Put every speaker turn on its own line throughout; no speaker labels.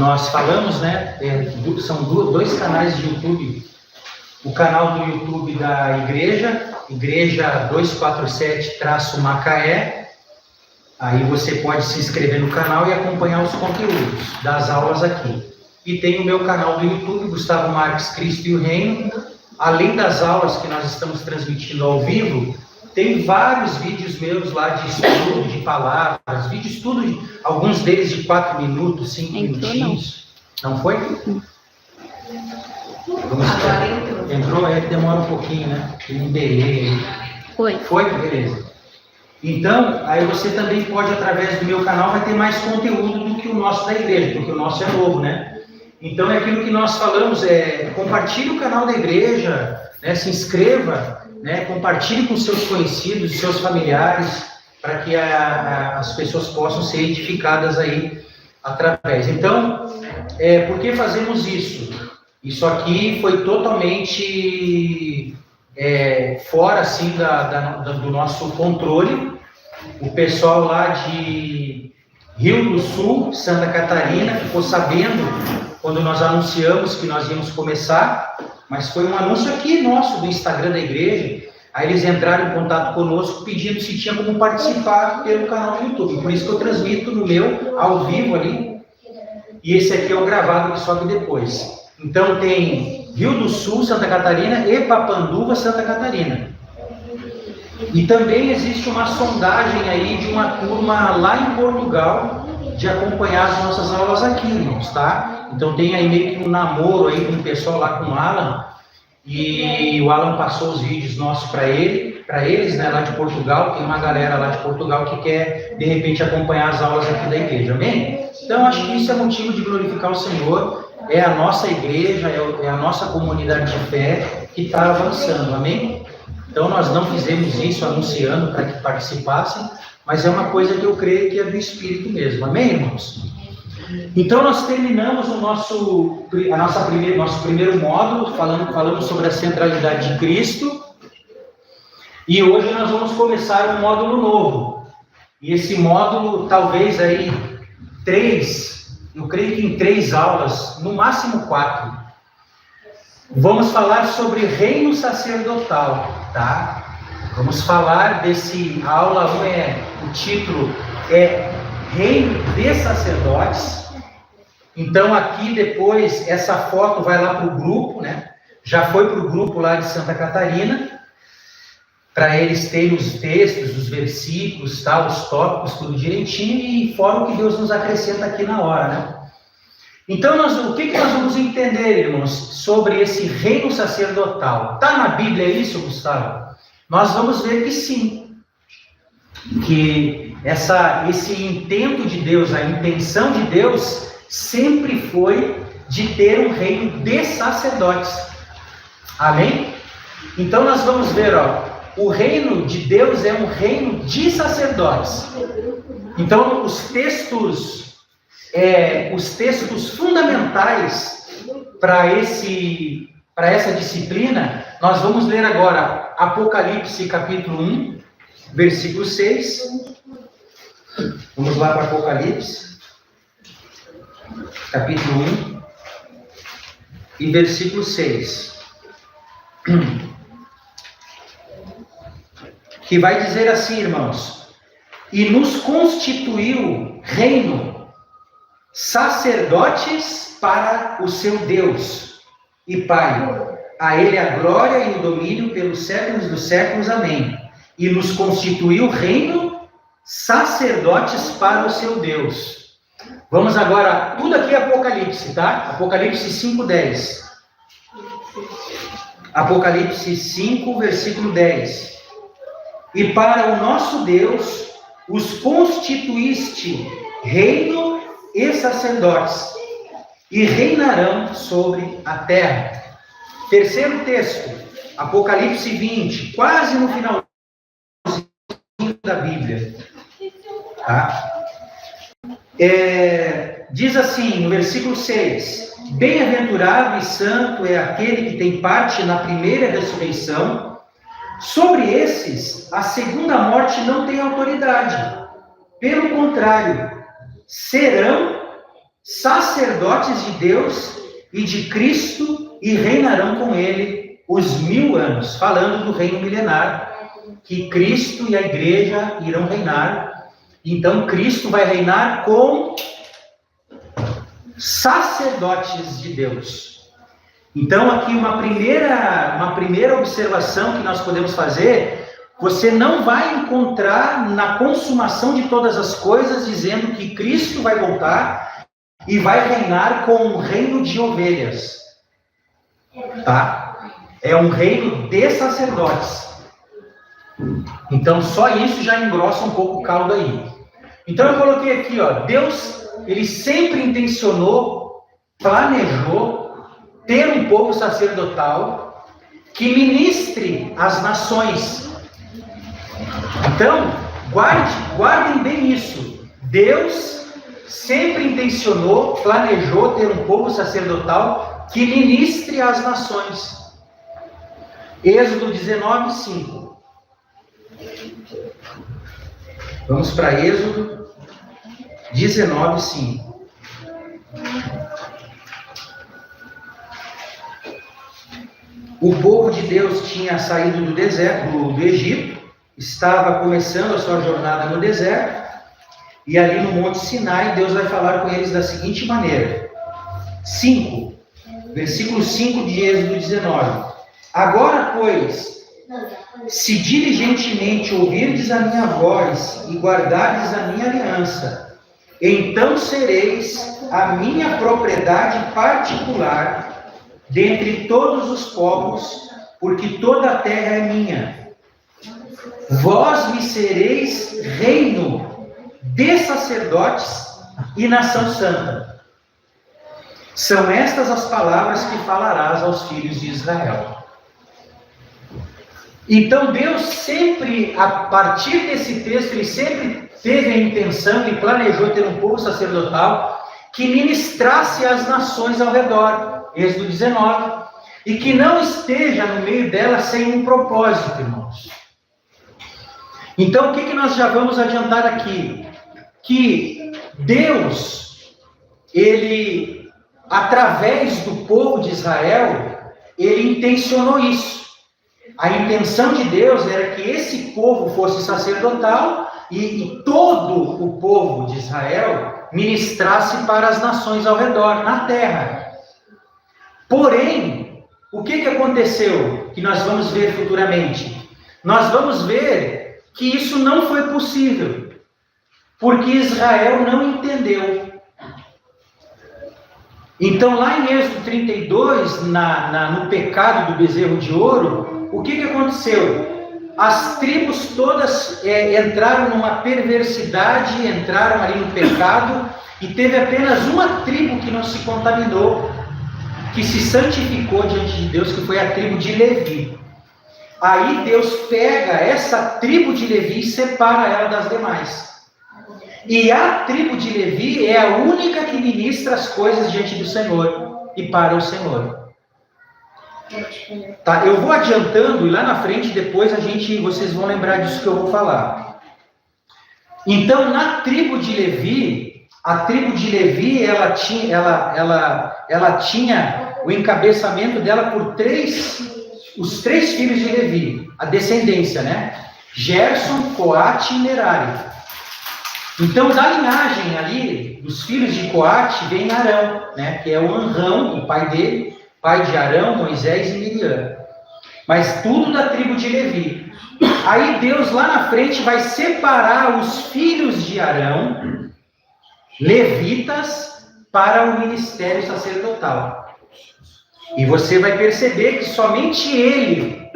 nós falamos, né, são dois canais de YouTube. O canal do YouTube da Igreja 247-Macaé. Aí você pode se inscrever no canal e acompanhar os conteúdos das aulas aqui. E tem o meu canal do YouTube, Gustavo Marques, Cristo e o Reino. Além das aulas que nós estamos transmitindo ao vivo, tem vários vídeos meus lá de estudo, de palavras, vídeos tudo, alguns deles de 4 minutos, 5 minutinhos. Não foi? Entrou, demora um pouquinho, né? Tem um delay. Foi, beleza. Então, aí você também pode, através do meu canal, vai ter mais conteúdo do que o nosso da igreja, porque o nosso é novo, né? Então, é aquilo que nós falamos, compartilhe o canal da igreja, né? Se inscreva, né? Compartilhe com seus conhecidos, seus familiares, para que as pessoas possam ser edificadas aí através. Então, por que fazemos isso? Isso aqui foi totalmente fora, assim, do nosso controle. O pessoal lá de Rio do Sul, Santa Catarina, ficou sabendo quando nós anunciamos que nós íamos começar, mas foi um anúncio aqui nosso, do Instagram da igreja. Aí eles entraram em contato conosco, pedindo se tinha como participar pelo canal do YouTube. Por isso que eu transmito no meu, ao vivo ali, e esse aqui é o gravado que sobe depois. Então tem Rio do Sul, Santa Catarina e Papanduva, Santa Catarina. E também existe uma sondagem aí de uma turma lá em Portugal de acompanhar as nossas aulas aqui, irmãos, tá? Então tem aí meio que um namoro aí com o pessoal lá com o Alan, e o Alan passou os vídeos nossos para eles, né, lá de Portugal. Tem uma galera lá de Portugal que quer, de repente, acompanhar as aulas aqui da igreja, amém? Então acho que isso é motivo de glorificar o Senhor. É a nossa igreja, é a nossa comunidade de fé que está avançando, amém? Então nós não fizemos isso anunciando para que participassem, mas é uma coisa que eu creio que é do Espírito mesmo, amém, irmãos? Então nós terminamos nosso primeiro módulo, falamos sobre a centralidade de Cristo, e hoje nós vamos começar um módulo novo. E esse módulo, talvez aí, eu creio que em 3 aulas, no máximo 4, vamos falar sobre reino sacerdotal, tá? Vamos falar desse aula 1, o título é Reino de Sacerdotes. Então aqui depois, essa foto vai lá para o grupo, né? Já foi para o grupo lá de Santa Catarina, para eles terem os textos, os versículos, tá? Os tópicos, tudo direitinho, e fora o que Deus nos acrescenta aqui na hora, né? Então, o que nós vamos entender, irmãos, sobre esse reino sacerdotal? Está na Bíblia isso, Gustavo? Nós vamos ver que sim. Que esse intento de Deus, a intenção de Deus, sempre foi de ter um reino de sacerdotes. Amém? Então, nós vamos ver, o reino de Deus é um reino de sacerdotes. Então, os textos fundamentais para essa disciplina, nós vamos ler agora Apocalipse capítulo 1, versículo 6. Vamos lá para Apocalipse, capítulo 1 e versículo 6. Que vai dizer assim, irmãos: e nos constituiu reino, sacerdotes para o seu Deus e Pai. A ele a glória e o domínio pelos séculos dos séculos. Amém. E nos constituiu reino, sacerdotes para o seu Deus. Vamos agora, tudo aqui é Apocalipse, tá? Apocalipse 5:10. Apocalipse 5, versículo 10. E para o nosso Deus os constituíste reino e sacerdotes, e reinarão sobre a terra. Terceiro texto, Apocalipse 20, quase no finalzinho da Bíblia. Tá? Diz assim, no versículo 6: bem-aventurado e santo é aquele que tem parte na primeira ressurreição. Sobre esses, a segunda morte não tem autoridade. Pelo contrário, serão sacerdotes de Deus e de Cristo, e reinarão com ele os 1000 anos. Falando do reino milenar, que Cristo e a igreja irão reinar. Então, Cristo vai reinar com sacerdotes de Deus. Então, aqui uma primeira observação que nós podemos fazer: você não vai encontrar na consumação de todas as coisas dizendo que Cristo vai voltar e vai reinar com um reino de ovelhas. Tá? É um reino de sacerdotes. Então, só isso já engrossa um pouco o caldo aí. Então, eu coloquei aqui, ó, Deus, ele sempre intencionou, planejou ter um povo sacerdotal que ministre às nações. Então, guardem bem isso. Deus sempre intencionou, planejou ter um povo sacerdotal que ministre às nações. Êxodo 19, 5. Vamos para Êxodo 19, 5. O povo de Deus tinha saído do deserto, do Egito, estava começando a sua jornada no deserto, e ali no Monte Sinai, Deus vai falar com eles da seguinte maneira. 5, versículo 5 de Êxodo 19. Agora, pois, se diligentemente ouvirdes a minha voz e guardardes a minha aliança, então sereis a minha propriedade particular dentre todos os povos, porque toda a terra é minha. Vós me sereis reino de sacerdotes e nação santa. São estas as palavras que falarás aos filhos de Israel. Então Deus sempre, a partir desse texto, ele sempre teve a intenção e planejou ter um povo sacerdotal que ministrasse às nações ao redor, Êxodo 19, e que não esteja no meio dela sem um propósito, irmãos. Então, o que nós já vamos adiantar aqui? Que Deus, ele, através do povo de Israel, ele intencionou isso. A intenção de Deus era que esse povo fosse sacerdotal e todo o povo de Israel ministrasse para as nações ao redor, na terra. Porém, o que aconteceu? Que nós vamos ver futuramente. Nós vamos ver que isso não foi possível, porque Israel não entendeu. Então, lá em Êxodo 32, no pecado do bezerro de ouro, o que aconteceu? As tribos todas entraram numa perversidade, entraram ali no pecado, e teve apenas uma tribo que não se contaminou, que se santificou diante de Deus, que foi a tribo de Levi. Aí Deus pega essa tribo de Levi e separa ela das demais. E a tribo de Levi é a única que ministra as coisas diante do Senhor e para o Senhor. Tá, eu vou adiantando e lá na frente depois vocês vão lembrar disso que eu vou falar. Então, na tribo de Levi, a tribo de Levi, ela tinha o encabeçamento dela por os três filhos de Levi, a descendência, né? Gerson, Coate e Merari. Então, da linhagem ali, dos filhos de Coate, vem Arão, né? Que é o Anrão, o pai dele, pai de Arão, Moisés e Miriam. Mas tudo da tribo de Levi. Aí Deus lá na frente vai separar os filhos de Arão, levitas, para o ministério sacerdotal. E você vai perceber que somente ele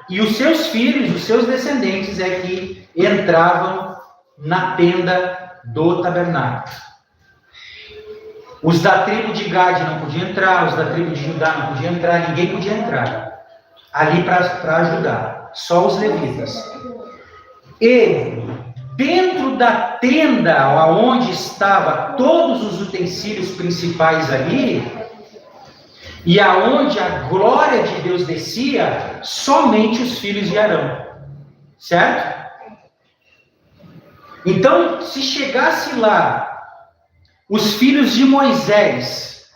e os seus filhos, os seus descendentes, é que entravam na tenda do tabernáculo. Os da tribo de Gade não podiam entrar, os da tribo de Judá não podiam entrar, ninguém podia entrar ali para ajudar, só os levitas. E dentro da tenda, onde estavam todos os utensílios principais ali, e aonde a glória de Deus descia, somente os filhos de Arão. Certo? Então, se chegasse lá os filhos de Moisés,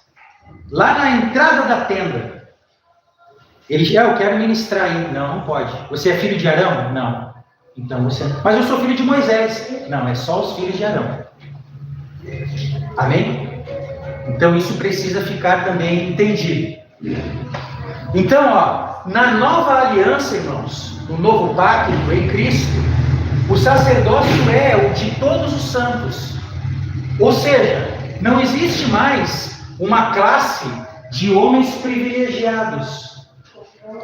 lá na entrada da tenda, ele eu quero ministrar aí. Não, não pode. Você é filho de Arão? Não. Então você. Mas eu sou filho de Moisés. Não, é só os filhos de Arão. Amém? Então isso precisa ficar também entendido. Então, ó, na nova aliança, irmãos, no novo pacto em Cristo, o sacerdócio é o de todos os santos. Ou seja, não existe mais uma classe de homens privilegiados,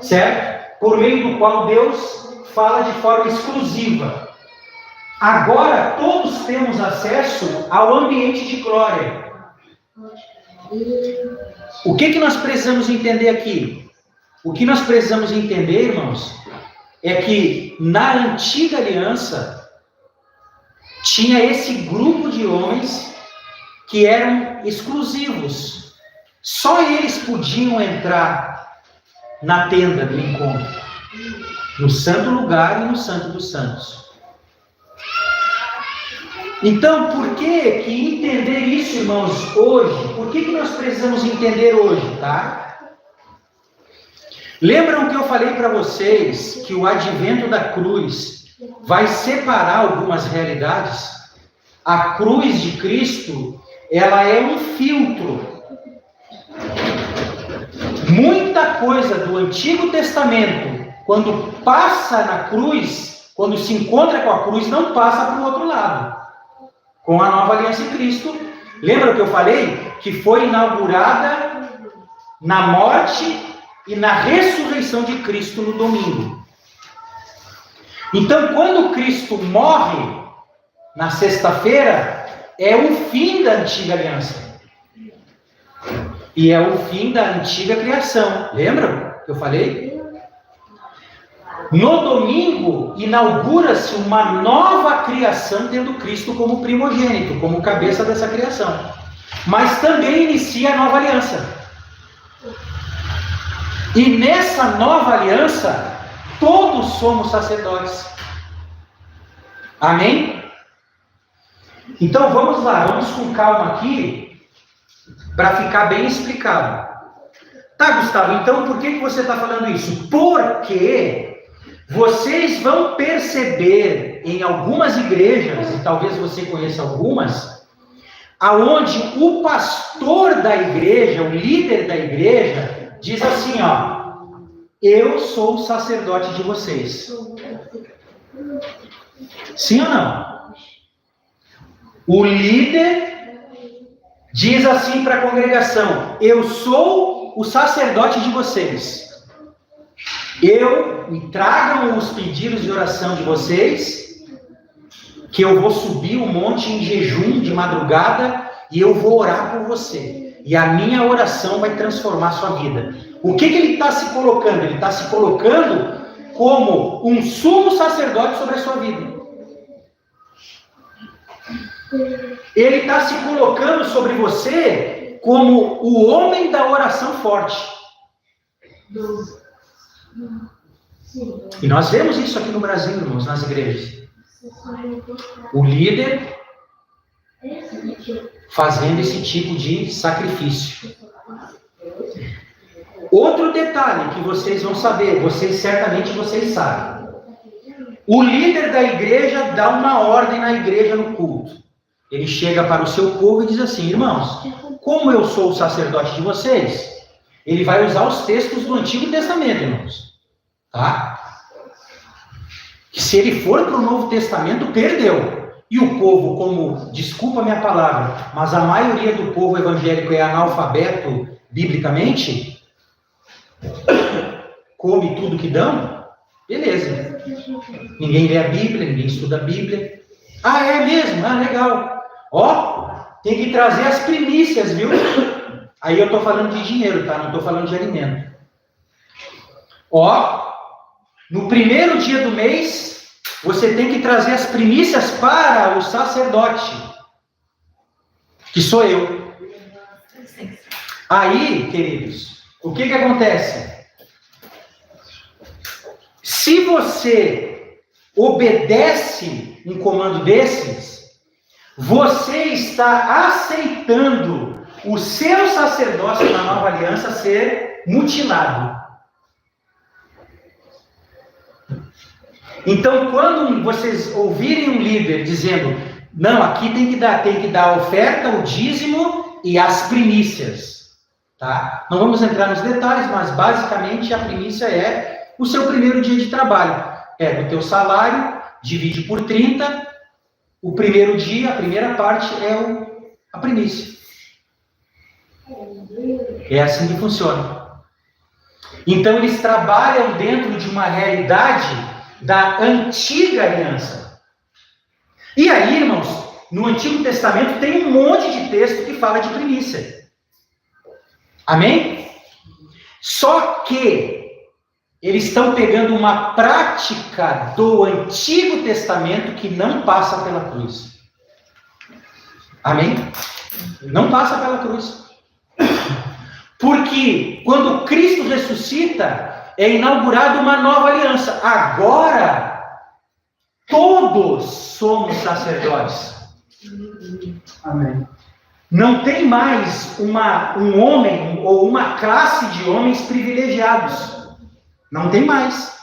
certo? Por meio do qual Deus fala de forma exclusiva. Agora todos temos acesso ao ambiente de glória. O que nós precisamos entender aqui? O que nós precisamos entender, irmãos, é que na antiga aliança tinha esse grupo de homens que eram exclusivos. Só eles podiam entrar na tenda do encontro, no santo lugar e no santo dos santos. Então, por que entender isso, irmãos, hoje? Por que nós precisamos entender hoje, tá? Lembram que eu falei para vocês que o advento da cruz vai separar algumas realidades? A cruz de Cristo, ela é um filtro. Muita coisa do Antigo Testamento, quando passa na cruz, quando se encontra com a cruz, não passa para o outro lado. Com a nova aliança em Cristo, lembra que eu falei? Que foi inaugurada na morte e na ressurreição de Cristo no domingo. Então, quando Cristo morre, na sexta-feira, é o fim da antiga aliança. E é o fim da antiga criação. Lembram que eu falei? No domingo, inaugura-se uma nova criação, tendo Cristo como primogênito, como cabeça dessa criação. Mas também inicia a nova aliança. E nessa nova aliança, todos somos sacerdotes. Amém? Então vamos lá, vamos com calma aqui, para ficar bem explicado. Tá, Gustavo, então por que você está falando isso? Porque vocês vão perceber em algumas igrejas, e talvez você conheça algumas, aonde o pastor da igreja, o líder da igreja, diz assim, ó, eu sou o sacerdote de vocês. Sim ou não? O líder diz assim para a congregação, eu sou o sacerdote de vocês. Me tragam os pedidos de oração de vocês, que eu vou subir o monte em jejum de madrugada e eu vou orar por você. E a minha oração vai transformar a sua vida. O que ele está se colocando? Ele está se colocando como um sumo sacerdote sobre a sua vida. Ele está se colocando sobre você como o homem da oração forte. E nós vemos isso aqui no Brasil, irmãos, nas igrejas. O líder fazendo esse tipo de sacrifício. Outro detalhe que vocês vão saber, certamente vocês sabem. O líder da igreja dá uma ordem na igreja no culto. Ele chega para o seu povo e diz assim, irmãos, como eu sou o sacerdote de vocês, ele vai usar os textos do Antigo Testamento, irmãos. Tá? Se ele for para o Novo Testamento, perdeu. E o povo, como, desculpa a minha palavra, mas a maioria do povo evangélico é analfabeto biblicamente, come tudo que dão, beleza. Ninguém lê a Bíblia, ninguém estuda a Bíblia. Ah, é mesmo? Ah, legal. Ó, tem que trazer as primícias, viu? Aí eu estou falando de dinheiro, tá? Não estou falando de alimento. Ó, no primeiro dia do mês, você tem que trazer as primícias para o sacerdote, que sou eu. Aí, queridos, o que acontece? Se você obedece um comando desses, você está aceitando o seu sacerdócio na nova aliança ser mutilado. Então, quando vocês ouvirem um líder dizendo, não, aqui tem que dar a oferta, o dízimo e as primícias, tá? Não vamos entrar nos detalhes, mas basicamente a primícia é o seu primeiro dia de trabalho. Pega o teu salário, divide por 30, o primeiro dia, a primeira parte é a primícia. É assim que funciona. Então eles trabalham dentro de uma realidade da antiga aliança. E aí, irmãos, no Antigo Testamento tem um monte de texto que fala de primícia. Amém? Só que eles estão pegando uma prática do Antigo Testamento que não passa pela cruz. Amém? Não passa pela cruz. Porque quando Cristo ressuscita, é inaugurada uma nova aliança. Agora, todos somos sacerdotes.
Amém.
Não tem mais um homem ou uma classe de homens privilegiados. Não tem mais.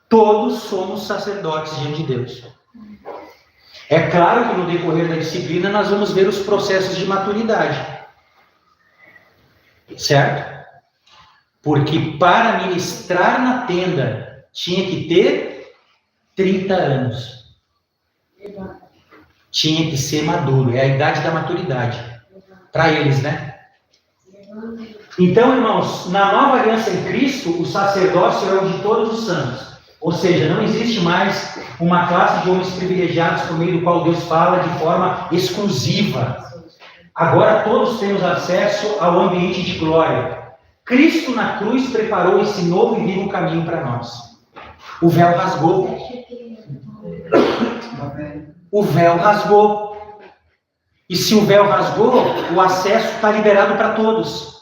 Todos somos sacerdotes diante de Deus. É claro que no decorrer da disciplina nós vamos ver os processos de maturidade. Certo? Porque para ministrar na tenda tinha que ter 30 anos. Tinha que ser maduro. É a idade da maturidade. Para eles, né? Então, irmãos, na nova aliança em Cristo, o sacerdócio é o de todos os santos. Ou seja, não existe mais uma classe de homens privilegiados por meio do qual Deus fala de forma exclusiva. Agora todos temos acesso ao ambiente de glória. Cristo na cruz preparou esse novo e vivo caminho para nós. O véu rasgou. O véu rasgou. E se o véu rasgou, o acesso está liberado para todos.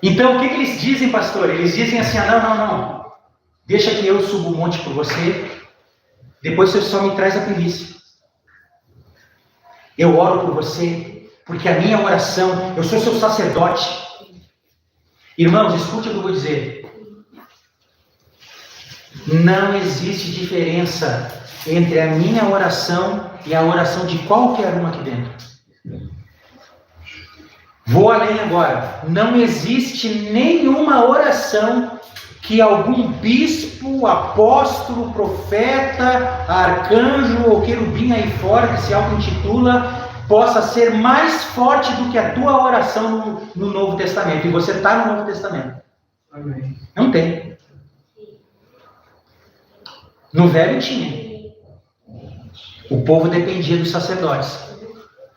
Então, o que eles dizem, pastor? Eles dizem assim, não. Deixa que eu subo o monte por você. Depois você só me traz a primícia. Eu oro por você, porque a minha oração, eu sou seu sacerdote. Irmãos, escute o que eu vou dizer. Não existe diferença entre a minha oração e a oração de qualquer um aqui dentro. Vou além agora. Não existe nenhuma oração que algum bispo, apóstolo, profeta, arcanjo ou querubim aí fora, que se auto-intitula, possa ser mais forte do que a tua oração no Novo Testamento. E você está no Novo Testamento.
Amém.
Não tem. No Velho tinha. O povo dependia dos sacerdotes.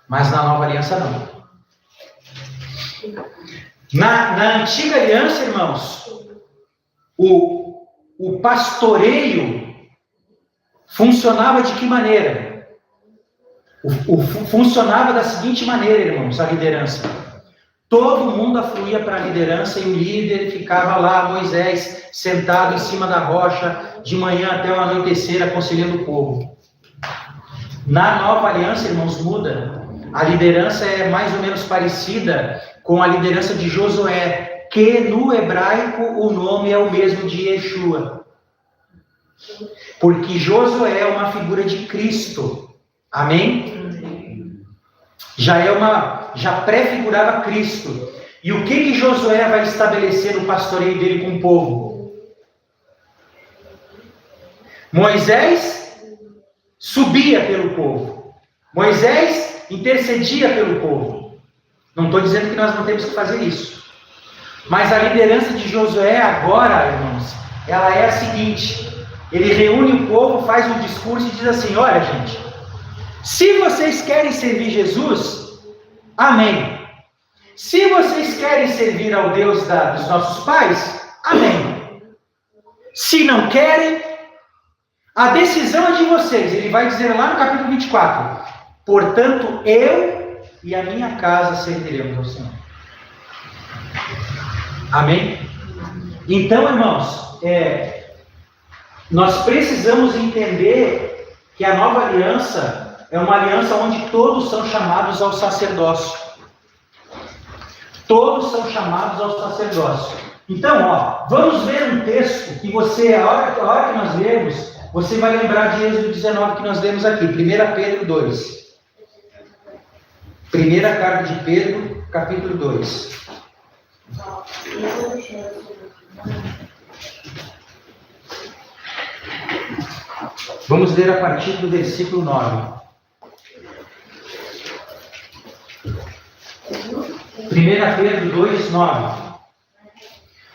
Mas na Nova Aliança não. Na Antiga Aliança, irmãos, o pastoreio funcionava de que maneira? Funcionava da seguinte maneira, irmãos, a liderança. Todo mundo afluía para a liderança e o líder ficava lá, Moisés, sentado em cima da rocha, de manhã até o anoitecer, aconselhando o povo. Na Nova Aliança, irmãos, muda. A liderança é mais ou menos parecida com a liderança de Josué, que no hebraico o nome é o mesmo de Yeshua. Porque Josué é uma figura de Cristo. Amém? Já prefigurava Cristo. E o que Josué vai estabelecer no pastoreio dele com o povo? Moisés subia pelo povo. Moisés intercedia pelo povo. Não estou dizendo que nós não temos que fazer isso. Mas a liderança de Josué agora, irmãos, ela é a seguinte. Ele reúne o povo, faz um discurso e diz assim, olha gente, se vocês querem servir Jesus, amém. Se vocês querem servir ao Deus dos nossos pais, amém. Se não querem, a decisão é de vocês. Ele vai dizer lá no capítulo 24, portanto, eu e a minha casa serviremos ao Senhor. Amém? Então, irmãos, nós precisamos entender que a nova aliança, é uma aliança onde todos são chamados ao sacerdócio. Todos são chamados ao sacerdócio. Então, ó, vamos ver um texto que você, a hora que nós lemos, você vai lembrar de Êxodo 19 que nós lemos aqui, 1 Pedro 2. Primeira carta de Pedro, capítulo 2. Vamos ler a partir do versículo 9. 1 Pedro 2, 9.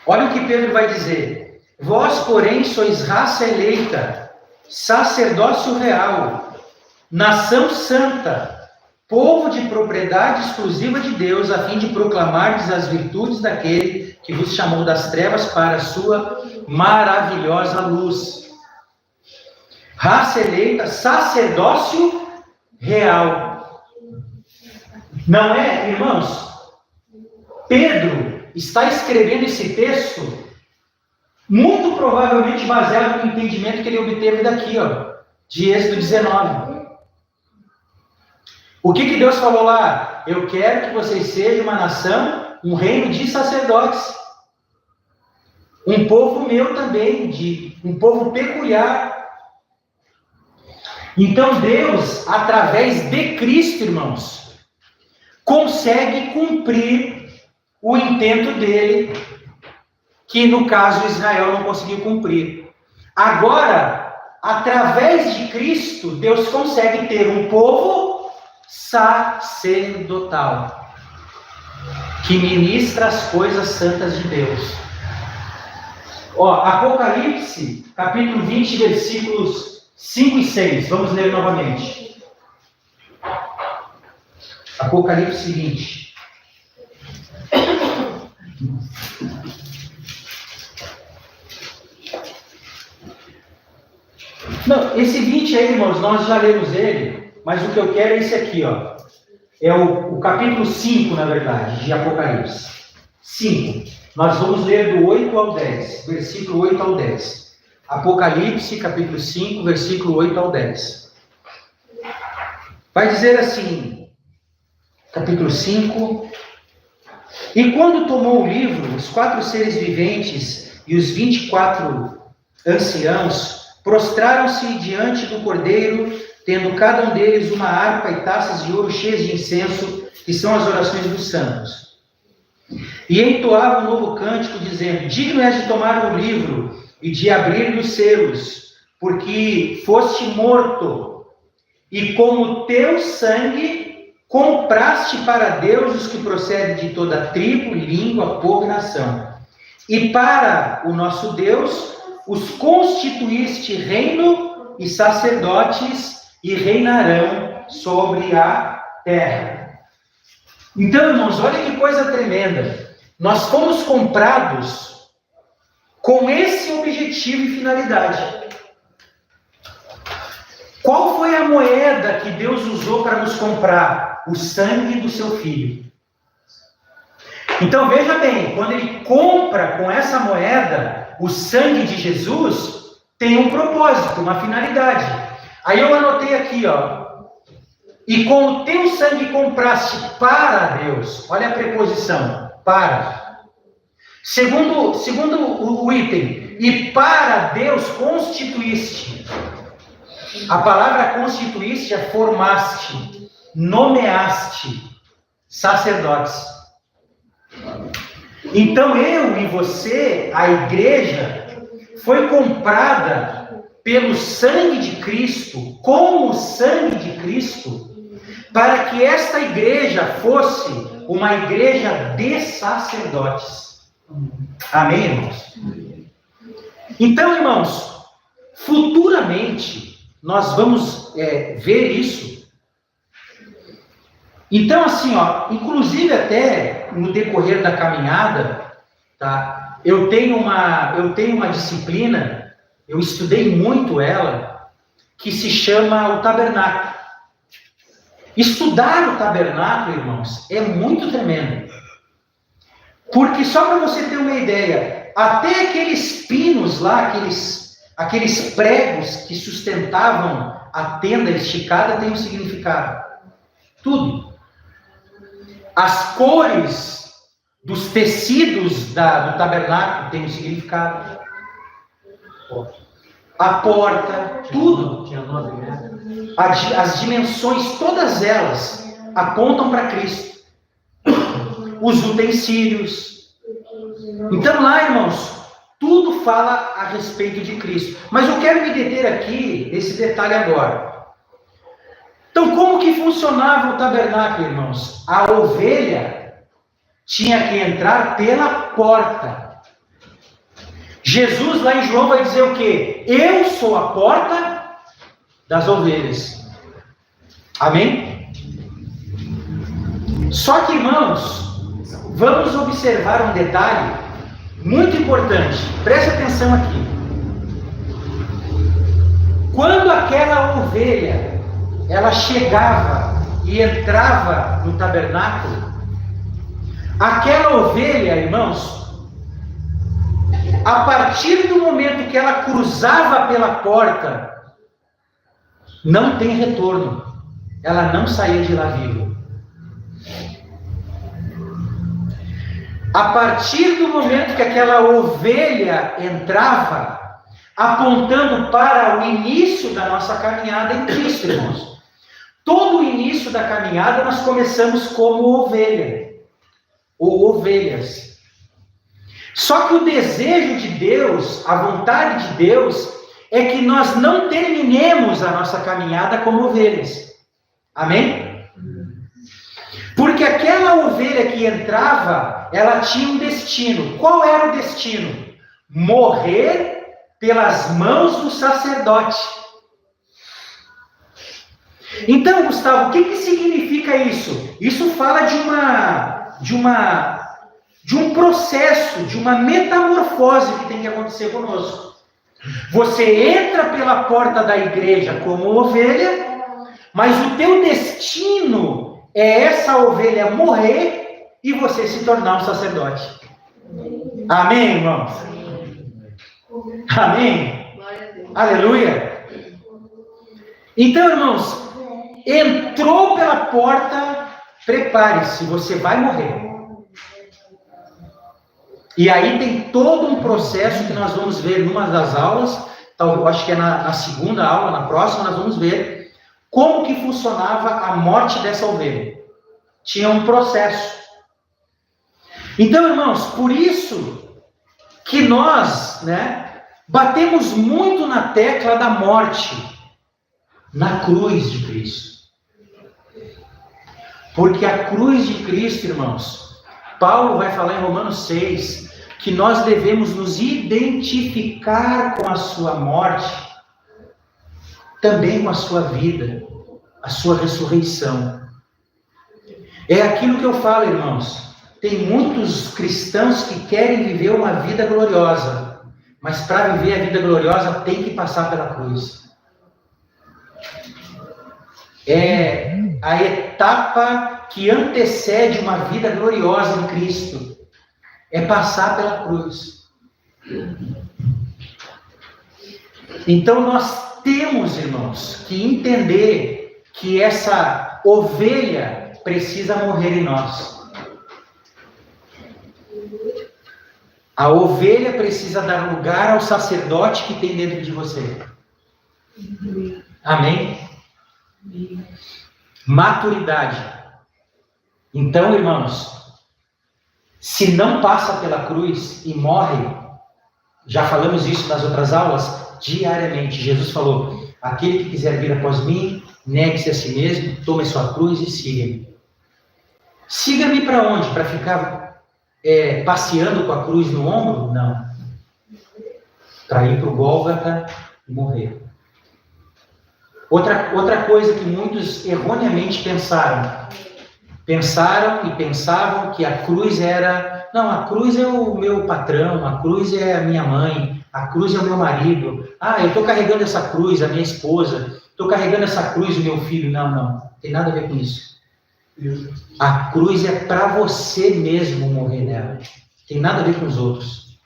Olha o que Pedro vai dizer. Vós, porém, sois raça eleita, sacerdócio real, nação santa, povo de propriedade exclusiva de Deus, a fim de proclamardes as virtudes daquele que vos chamou das trevas para a sua maravilhosa luz. Raça eleita, sacerdócio real. Não é, irmãos? Pedro está escrevendo esse texto muito provavelmente baseado no entendimento que ele obteve daqui, ó, de Êxodo 19. O que Deus falou lá? Eu quero que vocês sejam uma nação, um reino de sacerdotes. Um povo meu também, um povo peculiar. Então Deus, através de Cristo, irmãos, consegue cumprir o intento dele, que no caso Israel não conseguiu cumprir. Agora, através de Cristo, Deus consegue ter um povo sacerdotal, que ministra as coisas santas de Deus. Ó, Apocalipse, capítulo 20, versículos 5 e 6. Vamos ler novamente. Apocalipse 20. Não, esse 20 aí, irmãos, nós já lemos ele, mas o que eu quero é esse aqui, ó. É o capítulo 5, na verdade, de Apocalipse. 5. Nós vamos ler do 8 ao 10, versículo 8 ao 10. Apocalipse, capítulo 5, versículo 8 ao 10. Vai dizer assim, capítulo 5... E quando tomou o livro, os 4 seres viventes e os 24 anciãos prostraram-se diante do Cordeiro, tendo cada um deles uma harpa e taças de ouro cheias de incenso, que são as orações dos santos. E entoavam um novo cântico, dizendo: digno és de tomar o livro e de abrir os selos, porque foste morto, e com o teu sangue compraste para Deus os que procedem de toda tribo, língua, povo e nação. E para o nosso Deus os constituíste reino e sacerdotes, e reinarão sobre a terra. Então, irmãos, olha que coisa tremenda. Nós fomos comprados com esse objetivo e finalidade. Qual foi a moeda que Deus usou para nos comprar? O sangue do seu filho. Então veja bem, quando ele compra com essa moeda o sangue de Jesus, tem um propósito, uma finalidade. Aí eu anotei aqui, ó. E com o teu sangue compraste para Deus. Olha a preposição, para. Segundo o item, e para Deus constituíste. A palavra constituíste é formaste. Nomeaste sacerdotes. Então eu e você, a igreja, foi comprada pelo sangue de Cristo, com o sangue de Cristo, para que esta igreja fosse uma igreja de sacerdotes. Amém, irmãos? Então, irmãos, futuramente nós vamos ver isso. Então, assim, ó, inclusive até no decorrer da caminhada, tá? Eu tenho uma disciplina, eu estudei muito ela, que se chama o tabernáculo. Estudar o tabernáculo, irmãos, é muito tremendo. Porque, só para você ter uma ideia, até aqueles pinos lá, aqueles pregos que sustentavam a tenda esticada tem um significado. Tudo. As cores dos tecidos do tabernáculo tem um significado. A porta, tudo. As dimensões, todas elas apontam para Cristo. Os utensílios. Então lá, irmãos, tudo fala a respeito de Cristo. Mas eu quero me deter aqui nesse detalhe agora. Então, como que funcionava o tabernáculo, irmãos? A ovelha tinha que entrar pela porta. Jesus, lá em João, vai dizer o quê? Eu sou a porta das ovelhas. Amém? Só que, irmãos, vamos observar um detalhe muito importante. Preste atenção aqui. Quando aquela ovelha ela chegava e entrava no tabernáculo, aquela ovelha, irmãos, a partir do momento que ela cruzava pela porta, não tem retorno. Ela não saía de lá viva. A partir do momento que aquela ovelha entrava, apontando para o início da nossa caminhada em Cristo, irmãos. Todo o início da caminhada nós começamos como ovelha, ou ovelhas. Só que o desejo de Deus, a vontade de Deus, é que nós não terminemos a nossa caminhada como ovelhas. Amém? Porque aquela ovelha que entrava, ela tinha um destino. Qual era o destino? Morrer pelas mãos do sacerdote. Então, Gustavo, o que significa isso? Isso fala de um processo, de uma metamorfose que tem que acontecer conosco. Você entra pela porta da igreja como ovelha, mas o teu destino é essa ovelha morrer e você se tornar um sacerdote. Amém, irmãos? Amém? Aleluia. Então, irmãos, entrou pela porta, prepare-se, você vai morrer. E aí tem todo um processo que nós vamos ver numa das aulas, eu acho que é na segunda aula, na próxima, nós vamos ver como que funcionava a morte dessa ovelha. Tinha um processo. Então, irmãos, por isso que nós, batemos muito na tecla da morte na cruz de Cristo. Porque a cruz de Cristo, irmãos, Paulo vai falar em Romanos 6, que nós devemos nos identificar com a sua morte, também com a sua vida, a sua ressurreição. É aquilo que eu falo, irmãos. Tem muitos cristãos que querem viver uma vida gloriosa, mas para viver a vida gloriosa tem que passar pela cruz. É a etapa que antecede uma vida gloriosa em Cristo. É passar pela cruz. Então nós temos, irmãos, que entender que essa ovelha precisa morrer em nós. A ovelha precisa dar lugar ao sacerdote que tem dentro de você. Amém? Maturidade. Então, irmãos, se não passa pela cruz e morre, já falamos isso nas outras aulas, diariamente. Jesus falou, aquele que quiser vir após mim, negue-se a si mesmo, tome sua cruz e siga-me. Siga-me para onde? Para ficar passeando com a cruz no ombro? Não. Para ir para o Gólgota e morrer. Outra coisa que muitos erroneamente pensaram e pensavam que a cruz era... Não, a cruz é o meu patrão, a cruz é a minha mãe, a cruz é o meu marido. Eu estou carregando essa cruz, a minha esposa, estou carregando essa cruz, o meu filho. Não tem nada a ver com isso. A cruz é para você mesmo morrer nela. Tem nada a ver com os outros.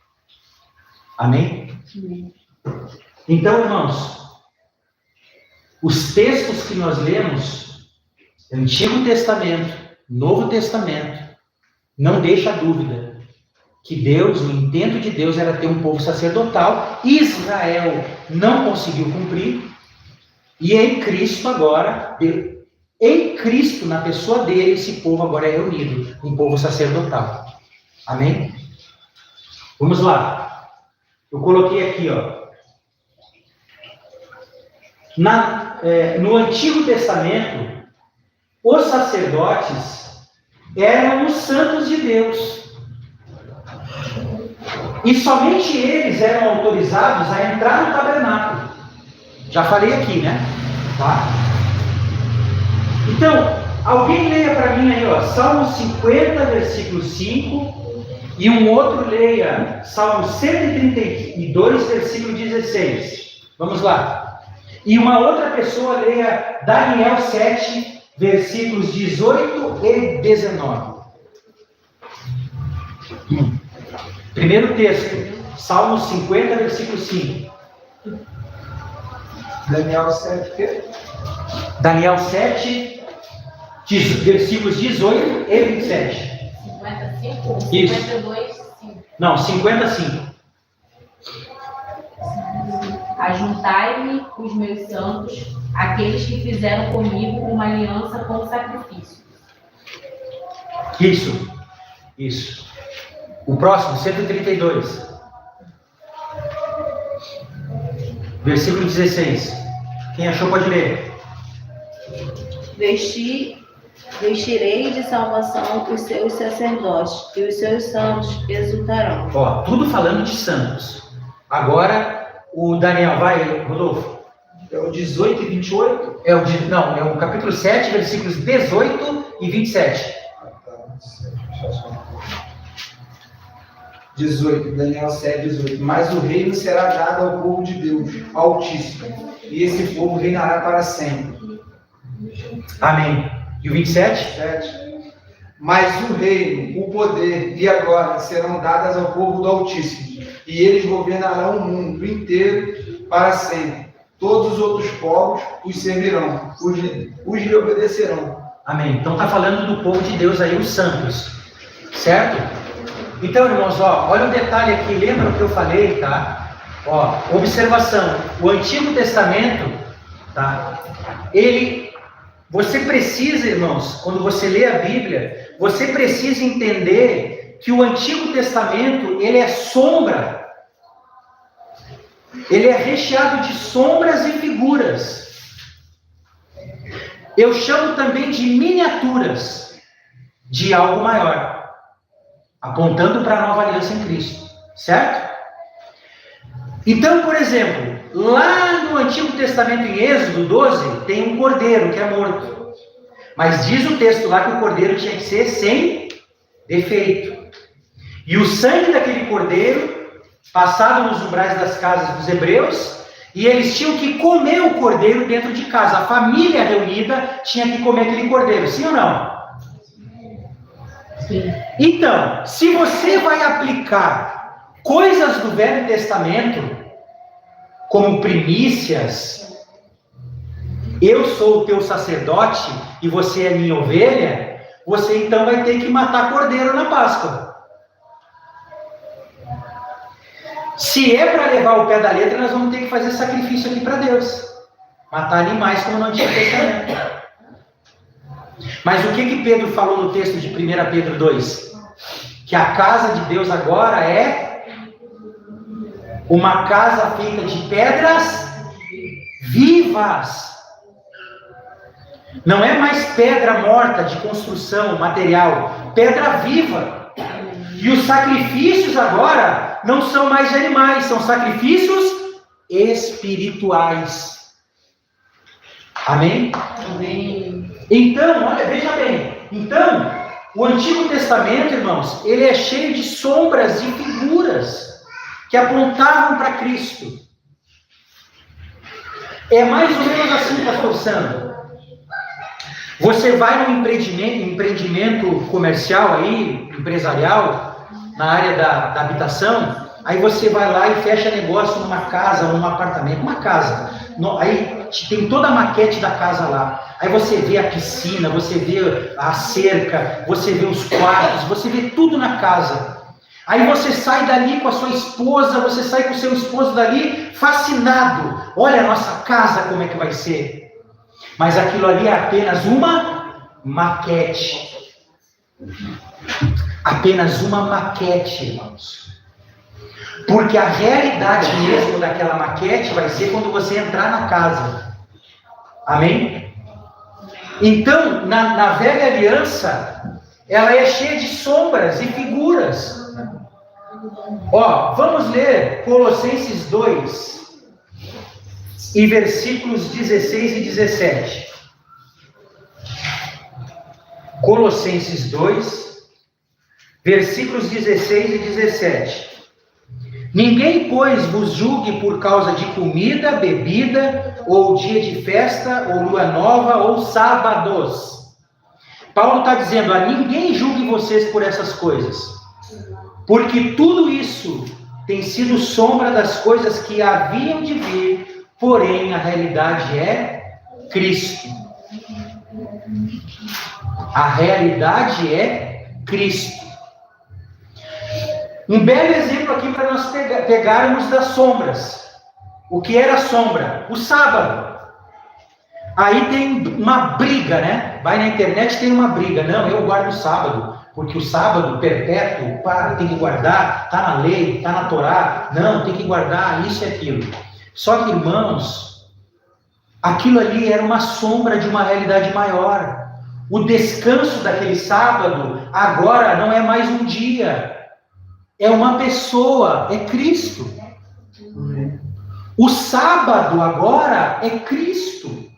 Amém? Então, irmãos, os textos que nós lemos, Antigo Testamento, Novo Testamento, não deixa dúvida que Deus, o intento de Deus era ter um povo sacerdotal. Israel não conseguiu cumprir, e em Cristo agora, em Cristo, na pessoa dele, esse povo agora é reunido, um povo sacerdotal. Amém? Vamos lá. Eu coloquei aqui, ó. No Antigo Testamento, os sacerdotes eram os santos de Deus. E somente eles eram autorizados a entrar no tabernáculo. Já falei aqui, né? Tá? Então, alguém leia para mim aí, ó, Salmo 50, versículo 5, e um outro leia Salmo 132, versículo 16. Vamos lá. E uma outra pessoa leia Daniel 7, versículos 18 e 19. Primeiro texto, Salmo 50, versículo 5.
Daniel 7, o quê?
Daniel 7, versículos 18 e 27.
55?
Isso.
52, 5.
Não, 55.
Ajuntai-me os meus santos, aqueles que fizeram comigo uma aliança com sacrifício.
Isso. O próximo, 132. Versículo 16. Quem achou pode ler.
Vestirei de salvação os seus sacerdotes, e os seus santos exultarão.
Ó, tudo falando de santos. Agora, o Daniel, vai, Rodolfo.
É o 18 e 28?
É o capítulo 7, versículos 18 e 27.
18, Daniel 7, 18. Mas o reino será dado ao povo de Deus, Altíssimo, e esse povo reinará para sempre.
Amém. E o 27?
7. Mas o reino, o poder e a glória serão dadas ao povo do Altíssimo, e eles governarão o mundo inteiro para sempre. Todos os outros povos os servirão, os lhe obedecerão.
Amém. Então está falando do povo de Deus aí, os santos. Certo? Então, irmãos, ó, olha o detalhe aqui, lembra o que eu falei, tá? Ó, observação, o Antigo Testamento, tá? Você precisa, irmãos, quando você lê a Bíblia, você precisa entender que o Antigo Testamento, ele é sombra, ele é recheado de sombras e figuras. Eu chamo também de miniaturas de algo maior, apontando para a nova aliança em Cristo, certo? Então, por exemplo, lá no Antigo Testamento, em Êxodo 12, tem um cordeiro que é morto. Mas diz o texto lá que o cordeiro tinha que ser sem defeito. E o sangue daquele cordeiro, passado nos umbrais das casas dos hebreus, e eles tinham que comer o cordeiro dentro de casa. A família reunida tinha que comer aquele cordeiro, sim ou não?
Sim.
Então, se você vai aplicar coisas do Velho Testamento, como primícias, eu sou o teu sacerdote e você é minha ovelha, você então vai ter que matar cordeiro na Páscoa. Se é para levar o pé da letra, nós vamos ter que fazer sacrifício aqui para Deus. Matar animais como no Antigo Testamento. Mas o que Pedro falou no texto de 1 Pedro 2? Que a casa de Deus agora é uma casa feita de pedras vivas. Não é mais pedra morta de construção, material. Pedra viva. E os sacrifícios agora não são mais de animais, são sacrifícios espirituais. Amém?
Amém.
Então, olha, veja bem. Então, o Antigo Testamento, irmãos, ele é cheio de sombras e figuras que apontavam para Cristo. É mais ou menos assim, pastor Sandro. Você vai num empreendimento comercial aí, empresarial, na área da habitação, aí você vai lá e fecha negócio numa casa ou num apartamento, uma casa. Aí tem toda a maquete da casa lá. Aí você vê a piscina, você vê a cerca, você vê os quartos, você vê tudo na casa. Aí você sai dali com a sua esposa, você sai com o seu esposo dali fascinado. Olha a nossa casa como é que vai ser. Mas aquilo ali é apenas uma maquete. Apenas uma maquete, irmãos. Porque a realidade mesmo daquela maquete vai ser quando você entrar na casa. Amém? Então, na velha aliança, ela é cheia de sombras e figuras. Ó, vamos ler Colossenses 2, e versículos 16 e 17. Colossenses 2, versículos 16 e 17. Ninguém, pois, vos julgue por causa de comida, bebida, ou dia de festa, ou lua nova, ou sábados. Paulo está dizendo, ninguém julgue vocês por essas coisas, porque tudo isso tem sido sombra das coisas que haviam de vir, porém a realidade é Cristo. A realidade é Cristo. Um belo exemplo aqui para nós pegarmos das sombras. O que era sombra? O sábado. Aí tem uma briga, né? Vai na internet, tem uma briga. Não, eu guardo o sábado, porque o sábado perpétuo, tem que guardar, está na lei, está na Torá. Não, tem que guardar isso e aquilo. Só que, irmãos, aquilo ali era uma sombra de uma realidade maior. O descanso daquele sábado agora não é mais um dia. É uma pessoa, é Cristo. O sábado agora é Cristo.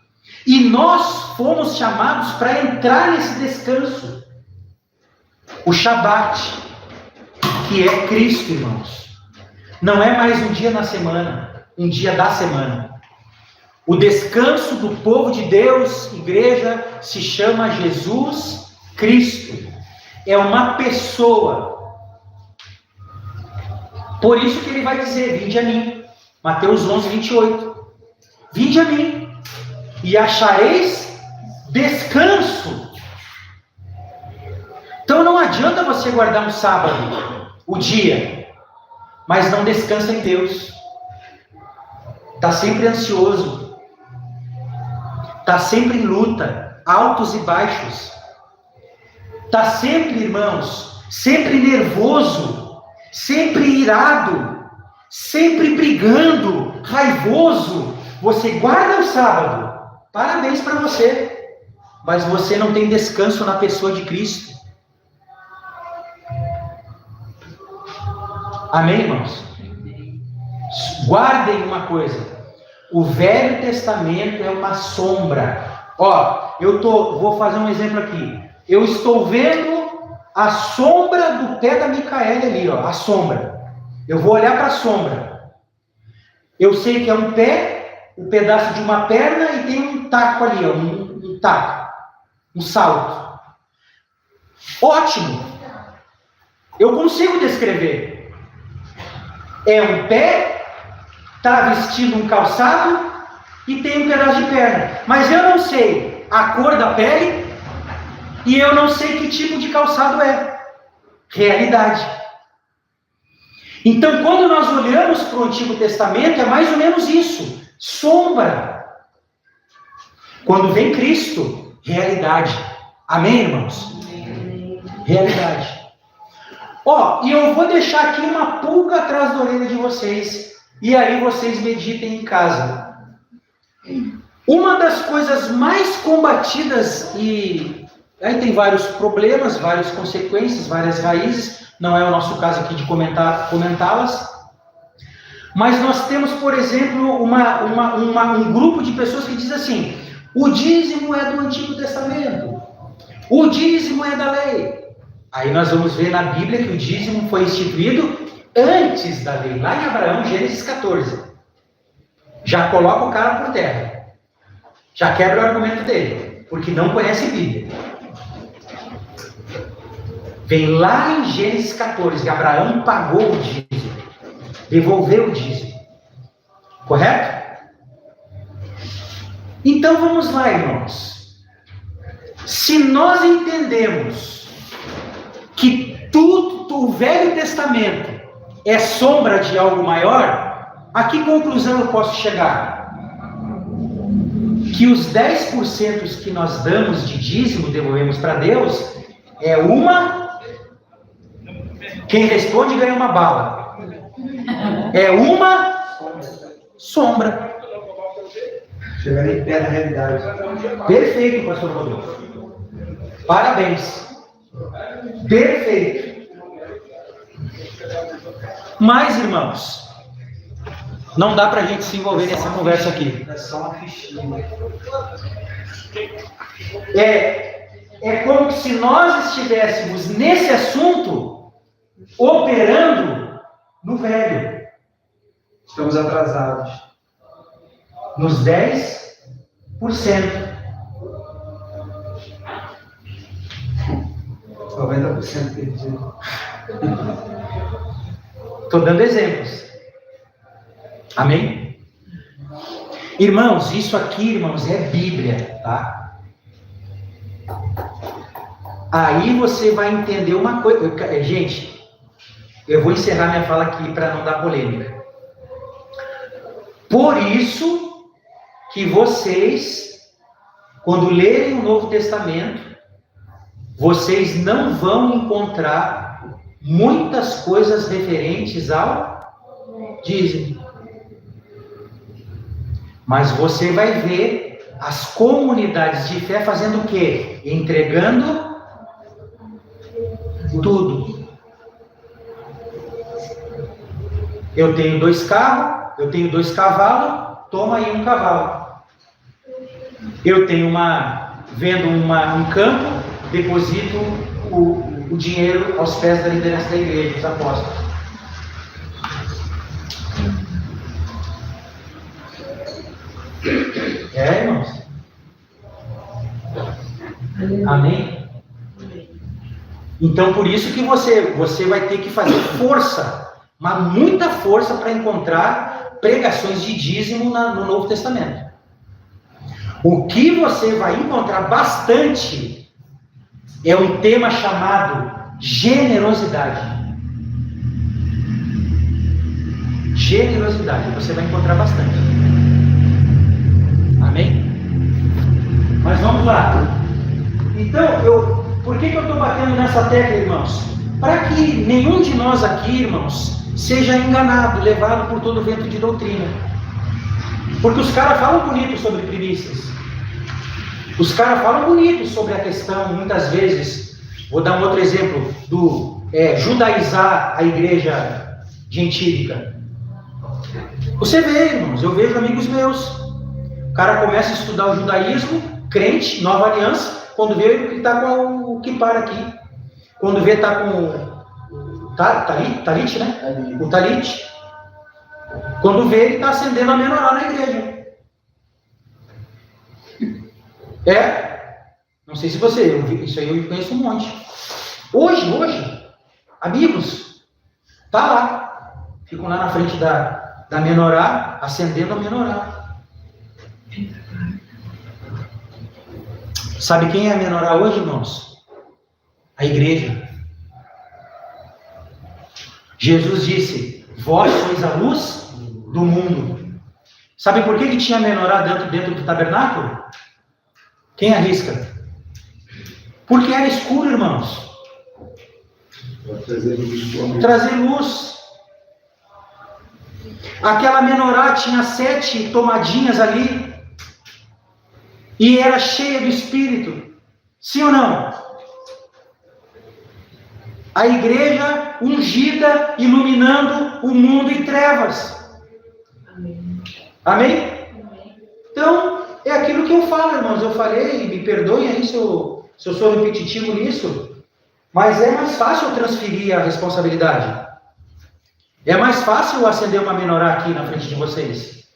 E nós fomos chamados para entrar nesse descanso. O Shabat, que é Cristo, irmãos. Não é mais um dia na semana, um dia da semana. O descanso do povo de Deus, igreja, se chama Jesus Cristo. É uma pessoa. Por isso que ele vai dizer, vinde a mim. Mateus 11, 28. Vinde a mim, e achareis descanso. Então não adianta você guardar um sábado, o dia, mas não descansa em Deus. Está sempre ansioso. Está sempre em luta, altos e baixos. Está sempre, irmãos, sempre nervoso, sempre irado, sempre brigando, raivoso. Você guarda o sábado, parabéns para você, mas você não tem descanso na pessoa de Cristo. Amém, irmãos? Guardem uma coisa. O Velho Testamento é uma sombra. Ó, vou fazer um exemplo aqui. Eu estou vendo a sombra do pé da Micaele ali, ó, a sombra. Eu vou olhar para a sombra. Eu sei que é um pé, um pedaço de uma perna e tem um taco ali, ó, um taco, um salto. Ótimo. Eu consigo descrever. É um pé, está vestindo um calçado e tem um pedaço de perna. Mas eu não sei a cor da pele e eu não sei que tipo de calçado é. Realidade. Então, quando nós olhamos para o Antigo Testamento, é mais ou menos isso. Sombra. Quando vem Cristo, realidade. Amém, irmãos? Realidade. Ó, e eu vou deixar aqui uma pulga atrás da orelha de vocês. E aí vocês meditem em casa. Uma das coisas mais combatidas, e aí tem vários problemas, várias consequências, várias raízes, não é o nosso caso aqui de comentá-las, mas nós temos, por exemplo, um grupo de pessoas que diz assim, o dízimo é do Antigo Testamento, o dízimo é da lei. Aí nós vamos ver na Bíblia que o dízimo foi instituído antes da lei, lá em Abraão, Gênesis 14. Já coloca o cara por terra. Já quebra o argumento dele, porque não conhece Bíblia. Vem lá em Gênesis 14, que Abraão pagou o dízimo, devolveu o dízimo. Correto? Então vamos lá, irmãos. Se nós entendemos que tudo o Velho Testamento é sombra de algo maior, a que conclusão eu posso chegar? Que os 10% que nós damos de dízimo, devolvemos para Deus, é uma... Quem responde ganha uma bala. É uma sombra.
Chegar em pé da realidade.
Perfeito, pastor Rodolfo. Parabéns. Perfeito. Mas, irmãos, não dá para a gente se envolver nessa conversa aqui.
É só uma fichinha.
É como se nós estivéssemos nesse assunto operando no velho.
Estamos atrasados.
Nos 10%.
90% perdido.
Estou dando exemplos. Amém? Irmãos, isso aqui, irmãos, é Bíblia, tá? Aí você vai entender uma coisa. Gente, eu vou encerrar minha fala aqui para não dar polêmica. Por isso que vocês, quando lerem o Novo Testamento, vocês não vão encontrar muitas coisas referentes ao dízimo. Mas você vai ver as comunidades de fé fazendo o quê? Entregando tudo. Eu tenho 2 carros, eu tenho 2 cavalos, toma aí um cavalo. Eu tenho vendo um campo, deposito o dinheiro aos pés da liderança da igreja, dos apóstolos. Irmãos? Amém? Então, por isso que você vai ter que fazer força, mas muita força para encontrar pregações de dízimo no Novo Testamento. O que você vai encontrar bastante é um tema chamado generosidade. Generosidade, você vai encontrar bastante. Amém? Mas vamos lá. Então, por que eu estou batendo nessa tecla, irmãos? Para que nenhum de nós aqui, irmãos, seja enganado, levado por todo vento de doutrina. Porque os caras falam bonito sobre primícias. Os caras falam bonito sobre a questão, muitas vezes, vou dar um outro exemplo, do judaizar a igreja gentílica. Você vê, irmãos, eu vejo amigos meus, o cara começa a estudar o judaísmo, crente, nova aliança, quando vê ele está com o kippah aqui, quando vê está com o talit, né? O talit. Quando vê ele está acendendo a menorá na igreja. Não sei se você, isso aí eu conheço um monte. Hoje, amigos, tá lá, ficam lá na frente da menorá, acendendo a menorá. Sabe quem é a menorá hoje, irmãos? A igreja. Jesus disse: vós sois a luz do mundo. Sabe por que tinha a menorá dentro do tabernáculo? Quem arrisca? Porque era escuro, irmãos. Trazer luz. Aquela menorá tinha 7 tomadinhas ali. E era cheia do Espírito. Sim ou não? A igreja ungida, iluminando o mundo em trevas. Amém? Amém? Então, é aquilo que eu falo, irmãos. Eu falei, me perdoem aí se eu sou repetitivo nisso, mas é mais fácil eu transferir a responsabilidade. É mais fácil eu acender uma menorá aqui na frente de vocês.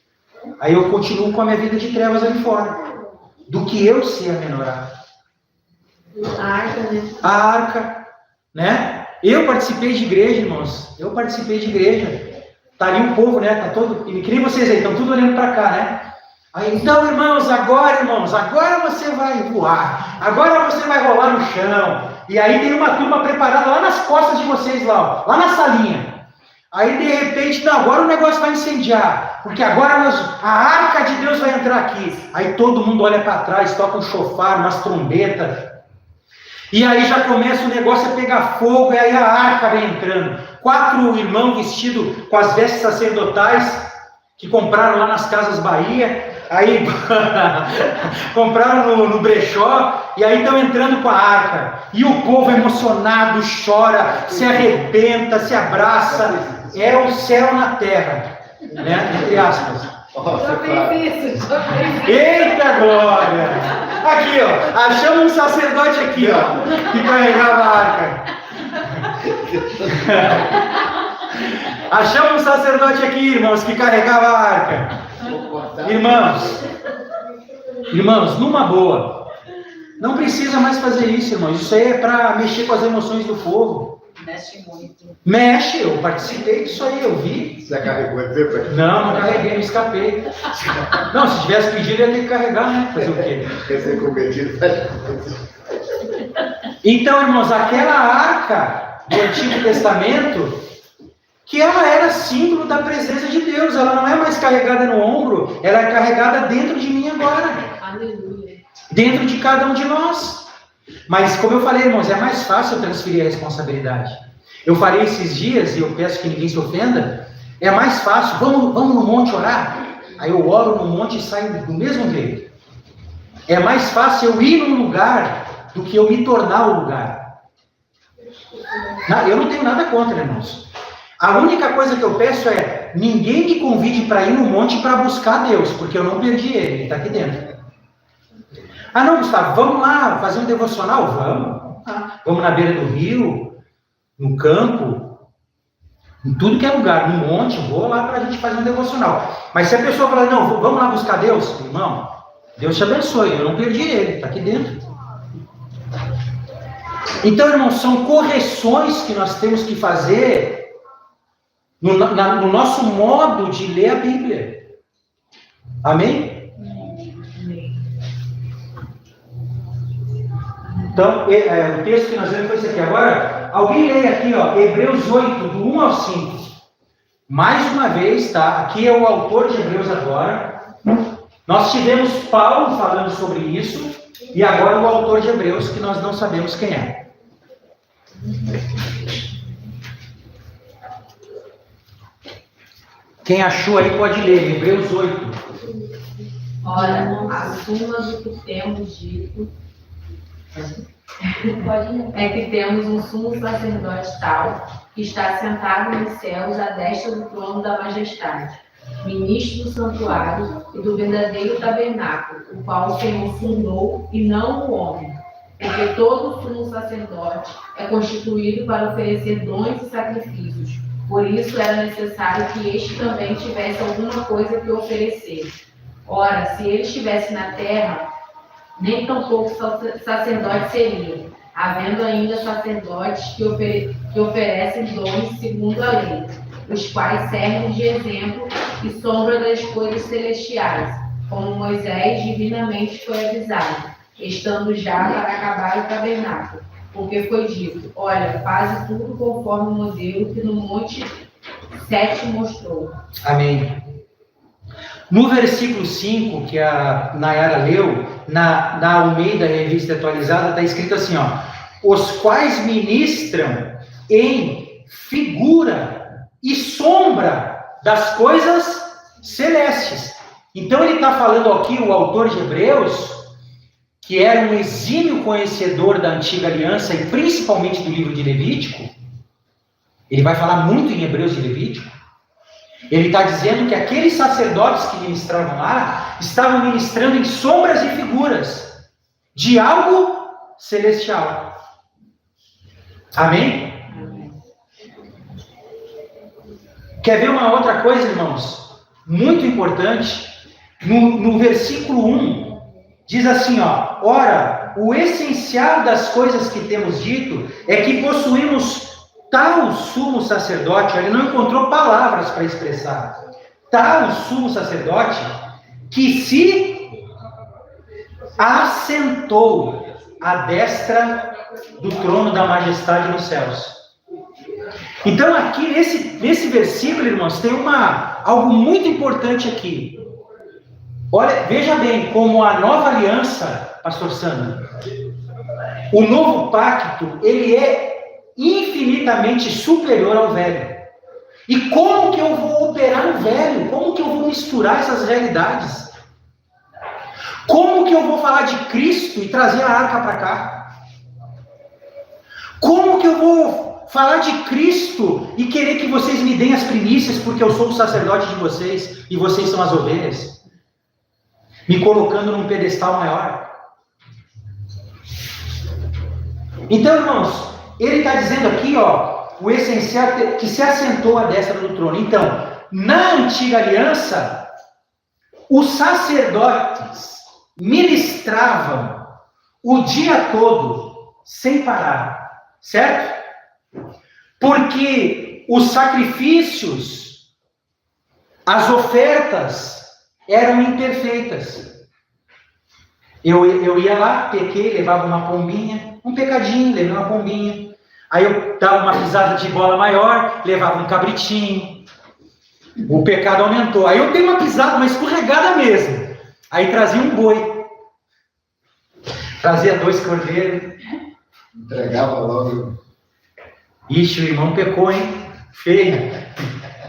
Aí eu continuo com a minha vida de trevas ali fora. Do que eu ser a menorá.
A arca, né?
A arca, né? Eu participei de igreja, irmãos. Eu participei de igreja. Tá ali o povo, né? Tá todo... Que nem vocês aí, estão tudo olhando para cá, né? Aí, então, irmãos, agora você vai voar. Agora você vai rolar no chão. E aí tem uma turma preparada lá nas costas de vocês, lá na salinha. Aí, de repente, não, agora o negócio vai incendiar. Porque agora a arca de Deus vai entrar aqui. Aí todo mundo olha para trás, toca um chofar, umas trombetas. E aí já começa o negócio a pegar fogo, e aí a arca vem entrando. 4 irmãos vestidos com as vestes sacerdotais, que compraram lá nas Casas Bahia, aí compraram no brechó, e aí estão entrando com a arca. E o povo emocionado chora, se arrebenta, se abraça. É o céu na terra, né? Entre aspas. Eita glória! Aqui, ó, achamos um sacerdote aqui, ó, que carregava a arca. Achamos um sacerdote aqui, irmãos, que carregava a arca. Irmãos, numa boa, não precisa mais fazer isso, irmãos. Isso aí é para mexer com as emoções do povo.
Mexe muito.
Mexe, eu participei disso aí, eu vi.
Você carregou depois?
Não carreguei, me escapei. Não, se tivesse pedido, ia ter que carregar, né? Fazer o quê?
Ser cometido.
Então, irmãos, aquela arca do Antigo Testamento, que ela era símbolo da presença de Deus, ela não é mais carregada no ombro, ela é carregada dentro de mim agora.
Aleluia.
Dentro de cada um de nós. Mas, como eu falei, irmãos, é mais fácil eu transferir a responsabilidade. Eu falei esses dias, e eu peço que ninguém se ofenda, é mais fácil, vamos no monte orar? Aí eu oro no monte e saio do mesmo jeito. É mais fácil eu ir num lugar do que eu me tornar o lugar. Eu não tenho nada contra, irmãos. A única coisa que eu peço é, ninguém me convide para ir no monte para buscar Deus, porque eu não perdi ele está aqui dentro. Ah não, Gustavo, vamos lá fazer um devocional? Vamos. Vamos na beira do rio, no campo, em tudo que é lugar, no monte, vou lá para a gente fazer um devocional. Mas se a pessoa falar, não, vamos lá buscar Deus, irmão, Deus te abençoe, eu não perdi ele, está aqui dentro. Então, irmãos, são correções que nós temos que fazer no nosso modo de ler a Bíblia. Amém? Então, o texto que nós lemos foi esse aqui. Agora, alguém lê aqui, ó, Hebreus 8, do 1 ao 5. Mais uma vez, tá? Aqui é o autor de Hebreus agora. Nós tivemos Paulo falando sobre isso, e agora o autor de Hebreus, que nós não sabemos quem é. Quem achou aí pode ler, Hebreus 8.
Ora, a suma do que temos dito é que temos um sumo sacerdote tal, que está sentado nos céus à destra do trono da majestade, ministro do santuário e do verdadeiro tabernáculo, o qual o Senhor fundou e não o homem. Porque todo sumo sacerdote é constituído para oferecer dons e sacrifícios. Por isso era necessário que este também tivesse alguma coisa que oferecer. Ora, se ele estivesse na terra, nem tampouco sacerdote seria, havendo ainda sacerdotes que oferecem dons segundo a lei, os quais servem de exemplo e sombra das coisas celestiais, como Moisés divinamente foi avisado, estando já para acabar o tabernáculo, porque foi dito, olha, faze tudo conforme o modelo que no monte 7 mostrou.
Amém. No versículo 5, que a Nayara leu, na Almeida Revista Atualizada, está escrito assim, ó, os quais ministram em figura e sombra das coisas celestes. Então ele está falando aqui, o autor de Hebreus, que era um exímio conhecedor da antiga aliança e principalmente do livro de Levítico, ele vai falar muito em Hebreus e Levítico. Ele está dizendo que aqueles sacerdotes que ministravam lá estavam ministrando em sombras e figuras de algo celestial. Amém? Quer ver uma outra coisa, irmãos? Muito importante. No versículo 1, diz assim, ó, ora, o essencial das coisas que temos dito é que possuímos tal sumo sacerdote, ele não encontrou palavras para expressar, tal sumo sacerdote que se assentou à destra do trono da majestade nos céus. Então aqui nesse versículo, irmãos, tem algo muito importante aqui. Olha, veja bem como a nova aliança, pastor Sandro, o novo pacto, ele é infinitamente superior ao velho. E como que eu vou operar no velho? Como que eu vou misturar essas realidades? Como que eu vou falar de Cristo e trazer a arca para cá? Como que eu vou falar de Cristo e querer que vocês me deem as primícias porque eu sou o sacerdote de vocês e vocês são as ovelhas? Me colocando num pedestal maior. Então, irmãos, ele está dizendo aqui, o essencial que se assentou à destra do trono. Então, na antiga aliança, os sacerdotes ministravam o dia todo, sem parar, certo? Porque os sacrifícios, as ofertas eram imperfeitas. Eu ia lá, pequei, levava uma pombinha, um pecadinho, levei uma pombinha. Aí eu dava uma pisada de bola maior, levava um cabritinho. O pecado aumentou. Aí eu dei uma pisada, uma escorregada mesmo. Aí trazia um boi. Trazia 2 cordeiros.
Entregava logo.
Ixi, o irmão pecou, hein? Feio.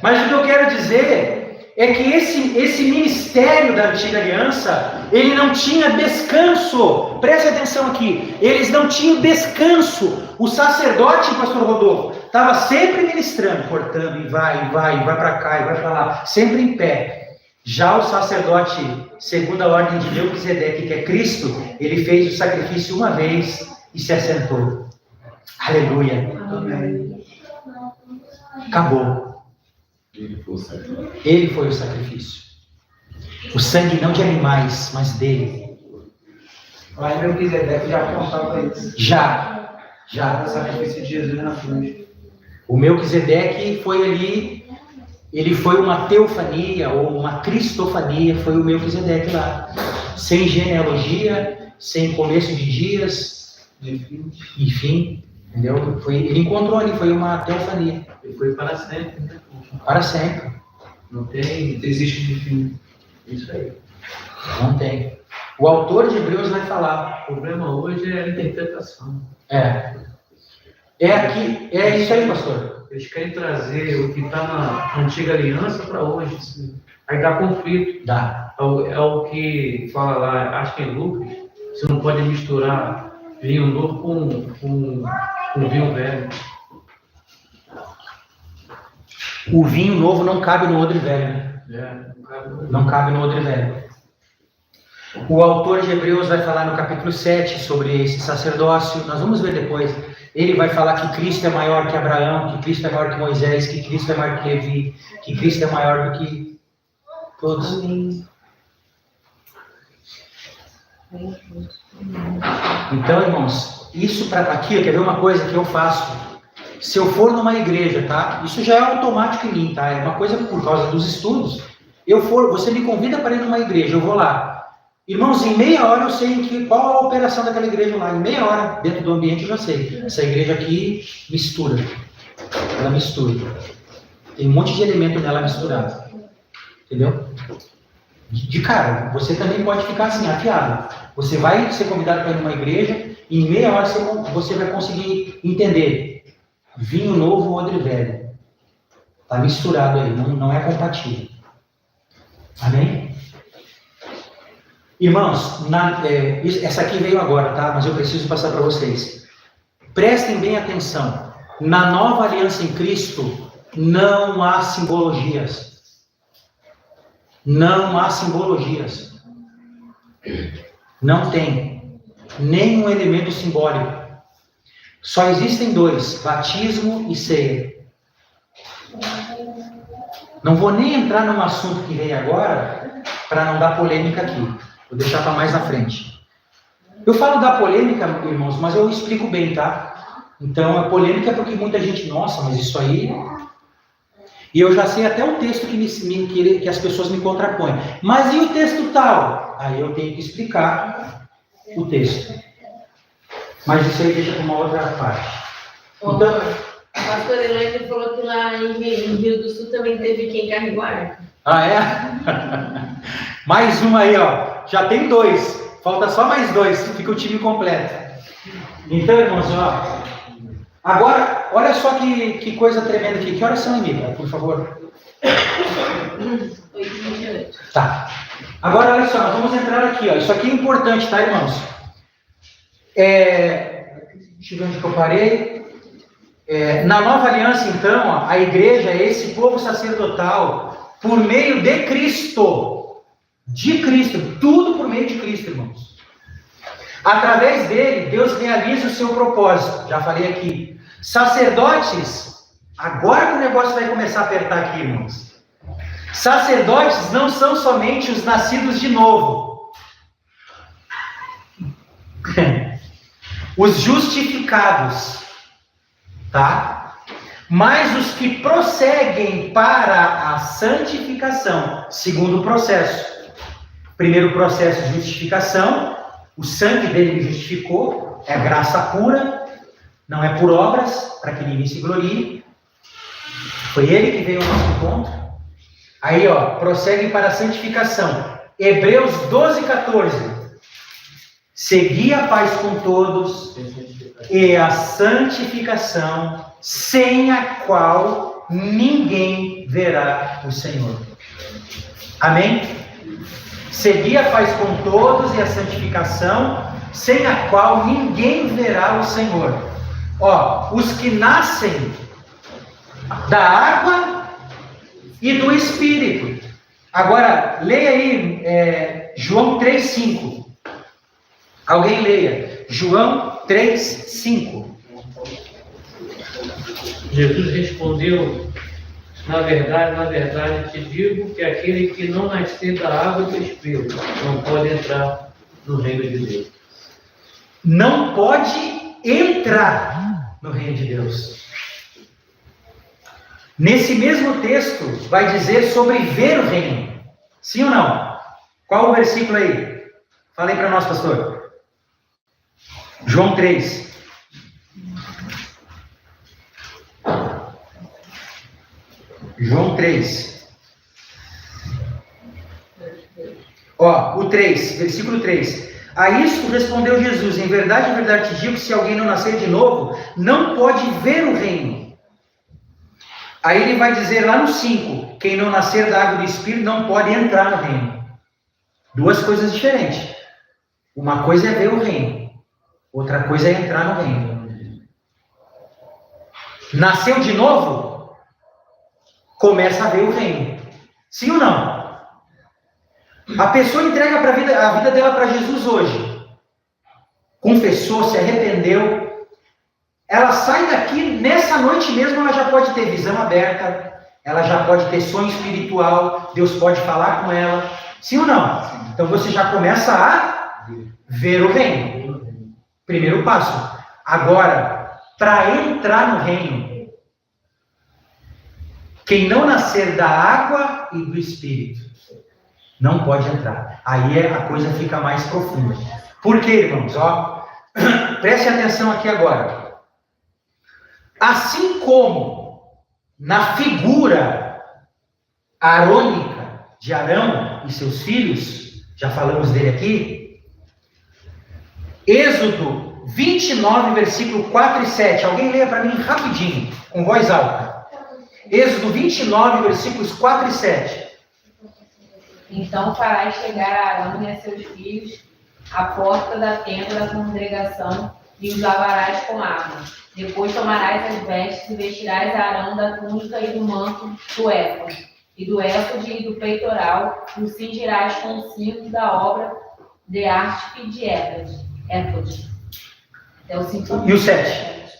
Mas o que eu quero dizer é que esse ministério da antiga aliança, ele não tinha descanso. Preste atenção aqui. Eles não tinham descanso. O sacerdote, pastor Rodolfo, estava sempre ministrando, cortando, e vai para cá, e vai para lá, sempre em pé. Já o sacerdote, segundo a ordem de Melquisedeque, que é Cristo, ele fez o sacrifício uma vez e se assentou. Aleluia.
Amém.
Acabou. Ele foi o sacrifício. O sangue não de animais, mas dele.
Mas Melquisedeque já apontava isso.
Já.
O sacrifício de Jesus na cruz.
O Melquisedeque foi ali, ele foi uma teofania, ou uma cristofania, foi o Melquisedeque lá. Sem genealogia, sem começo de dias, enfim, entendeu? Ele encontrou ali, foi uma teofania.
Ele foi para sempre, né?
Para sempre.
Não existe de fim. Isso aí.
Não tem. O autor de Hebreus vai falar.
O problema hoje é a interpretação.
É aqui, é isso aí, pastor.
Eles querem trazer o que está na antiga aliança para hoje. Aí dá conflito.
Dá.
É o que fala lá, acho que em Lucas, você não pode misturar vinho novo com vinho velho.
O vinho novo não cabe no odre velho, né? Não cabe no odre velho. O autor de Hebreus vai falar no capítulo 7 sobre esse sacerdócio. Nós vamos ver depois. Ele vai falar que Cristo é maior que Abraão, que Cristo é maior que Moisés, que Cristo é maior que Levi, que Cristo é maior do que todos.
Amém.
Então, irmãos, isso para aqui, quer ver uma coisa que eu faço? Se eu for numa igreja, tá? Isso já é automático em mim, tá? É uma coisa por causa dos estudos. Você me convida para ir numa igreja, eu vou lá. Irmãos, em meia hora eu sei qual a operação daquela igreja lá. Em meia hora, dentro do ambiente, eu já sei. Essa igreja aqui mistura. Ela mistura. Tem um monte de elemento nela misturado. Entendeu? De cara, você também pode ficar assim, afiado. Você vai ser convidado para ir numa igreja e em meia hora você vai conseguir entender. Vinho novo, odre velho. Está misturado aí, não é compatível. Amém? Irmãos, essa aqui veio agora, tá? Mas eu preciso passar para vocês. Prestem bem atenção. Na nova aliança em Cristo, não há simbologias. Não há simbologias. Não tem nenhum elemento simbólico. Só existem 2, batismo e ceia. Não vou nem entrar num assunto que vem agora, para não dar polêmica aqui. Vou deixar para mais na frente. Eu falo da polêmica, irmãos, mas eu explico bem, tá? Então, a polêmica é porque muita gente, nossa, mas isso aí... E eu já sei até o texto que as pessoas me contrapõem. Mas e o texto tal? Aí eu tenho que explicar o texto. Mas isso aí deixa para uma outra parte. Então,
a pastora Elaine falou que lá em Rio do Sul também teve quem carregou a arca.
Ah, é? Mais uma aí, ó. Já tem 2. Falta só mais 2. Fica o time completo. Então, irmãos, ó. Agora, olha só que coisa tremenda aqui. Que horas são, amiga? Por favor.
8h28.
Tá. Agora, olha só. Nós vamos entrar aqui, ó. Isso aqui é importante, tá, irmãos? Deixa eu ver onde que eu parei. Na nova aliança, então, ó, a igreja é esse povo sacerdotal por meio de Cristo. De Cristo. Tudo por meio de Cristo, irmãos. Através dele, Deus realiza o seu propósito. Já falei aqui. Sacerdotes, agora que o negócio vai começar a apertar aqui, irmãos. Sacerdotes não são somente os nascidos de novo. Os justificados. Tá? Mas os que prosseguem para a santificação, segundo o processo. Primeiro processo de justificação, o sangue dele me justificou, é graça pura, não é por obras, para que ninguém se glorie. Foi ele que veio ao nosso encontro. Aí, ó, prosseguem para a santificação. Hebreus 12:14. Segui a paz com todos e a santificação, sem a qual ninguém verá o Senhor. Amém? Segui a paz com todos e a santificação, sem a qual ninguém verá o Senhor. Ó, os que nascem da água e do Espírito. Agora, leia aí João 3:5. Alguém leia. João 3:5.
Jesus respondeu: na verdade, te digo que aquele que não nascer da água e do Espírito não pode entrar no reino de Deus.
Não pode entrar no reino de Deus. Nesse mesmo texto, vai dizer sobre ver o reino. Sim ou não? Qual o versículo aí? Fala aí para nós, pastor. João 3. João 3. Ó, o 3, versículo 3. A isto respondeu Jesus: em verdade te digo que se alguém não nascer de novo, não pode ver o reino. Aí ele vai dizer lá no 5, quem não nascer da água do Espírito não pode entrar no reino. Duas coisas diferentes. Uma coisa é ver o reino. Outra coisa é entrar no reino. Nasceu de novo, começa a ver o reino. Sim ou não? A pessoa entrega a vida dela para Jesus hoje. Confessou, se arrependeu. Ela sai daqui, nessa noite mesmo, ela já pode ter visão aberta. Ela já pode ter sonho espiritual. Deus pode falar com ela. Sim ou não? Então você já começa a ver o reino. Primeiro passo. Agora, para entrar no reino, quem não nascer da água e do Espírito não pode entrar. Aí a coisa fica mais profunda. Por quê, irmãos? Ó, preste atenção aqui agora. Assim como na figura arônica de Arão e seus filhos, já falamos dele aqui, Êxodo 29, versículo 4 e 7. Alguém leia para mim rapidinho, com voz alta. Êxodo 29, versículos 4 e 7.
Então farás chegar a Arão e a seus filhos à porta da tenda da congregação e os lavarás com água. Depois tomarás as vestes e vestirás a Arão da túnica e do manto do éfode, e do éfode e do peitoral, e o cingirás com o cinto da obra de arte de éfode. É o cinto.
E o 7.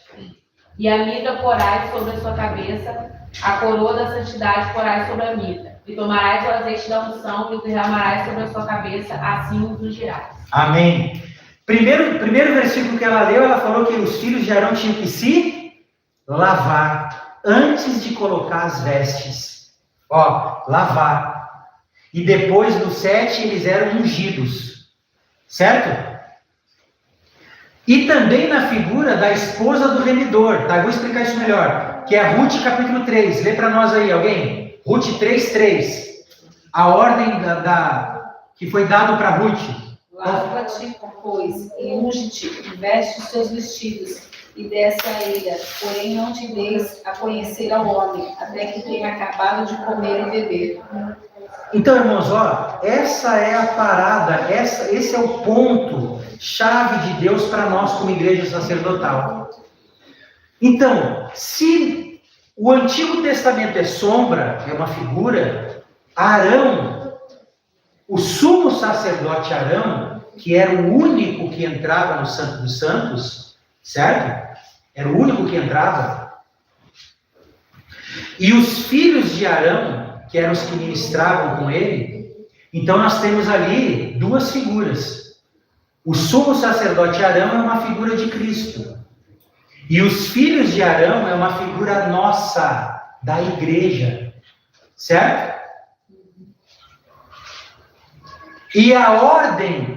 E a mitra porás sobre a sua cabeça, a coroa da santidade porás sobre a mitra. E tomarás o azeite da unção e o derramarás sobre a sua cabeça, assim o ungirás. Amém.
Primeiro versículo que ela leu, ela falou que os filhos de Arão tinham que se lavar. antes de colocar as vestes. Ó, lavar. E depois, no 7, eles eram ungidos. Certo? E também na figura da esposa do remidor, tá? Eu vou explicar isso melhor. Que é Ruth capítulo 3. Lê para nós aí, alguém? Ruth 3:3. A ordem que foi dado para Ruth.
Lava-te, pois, e unge-te, e veste os teus vestidos, e desce a ilha. Porém, não te deis a conhecer ao homem, até que tenha acabado de comer e beber.
Então, irmãos, ó, essa é a parada, esse é o ponto chave de Deus para nós como igreja sacerdotal. Então, se o Antigo Testamento é sombra, é uma figura, Arão, o sumo sacerdote Arão, que era o único que entrava no Santo dos Santos, certo? Era o único que entrava. E os filhos de Arão, que eram os que ministravam com ele, então nós temos ali duas figuras. O sumo sacerdote Arão é uma figura de Cristo. E os filhos de Arão é uma figura nossa, da igreja. Certo? E a ordem,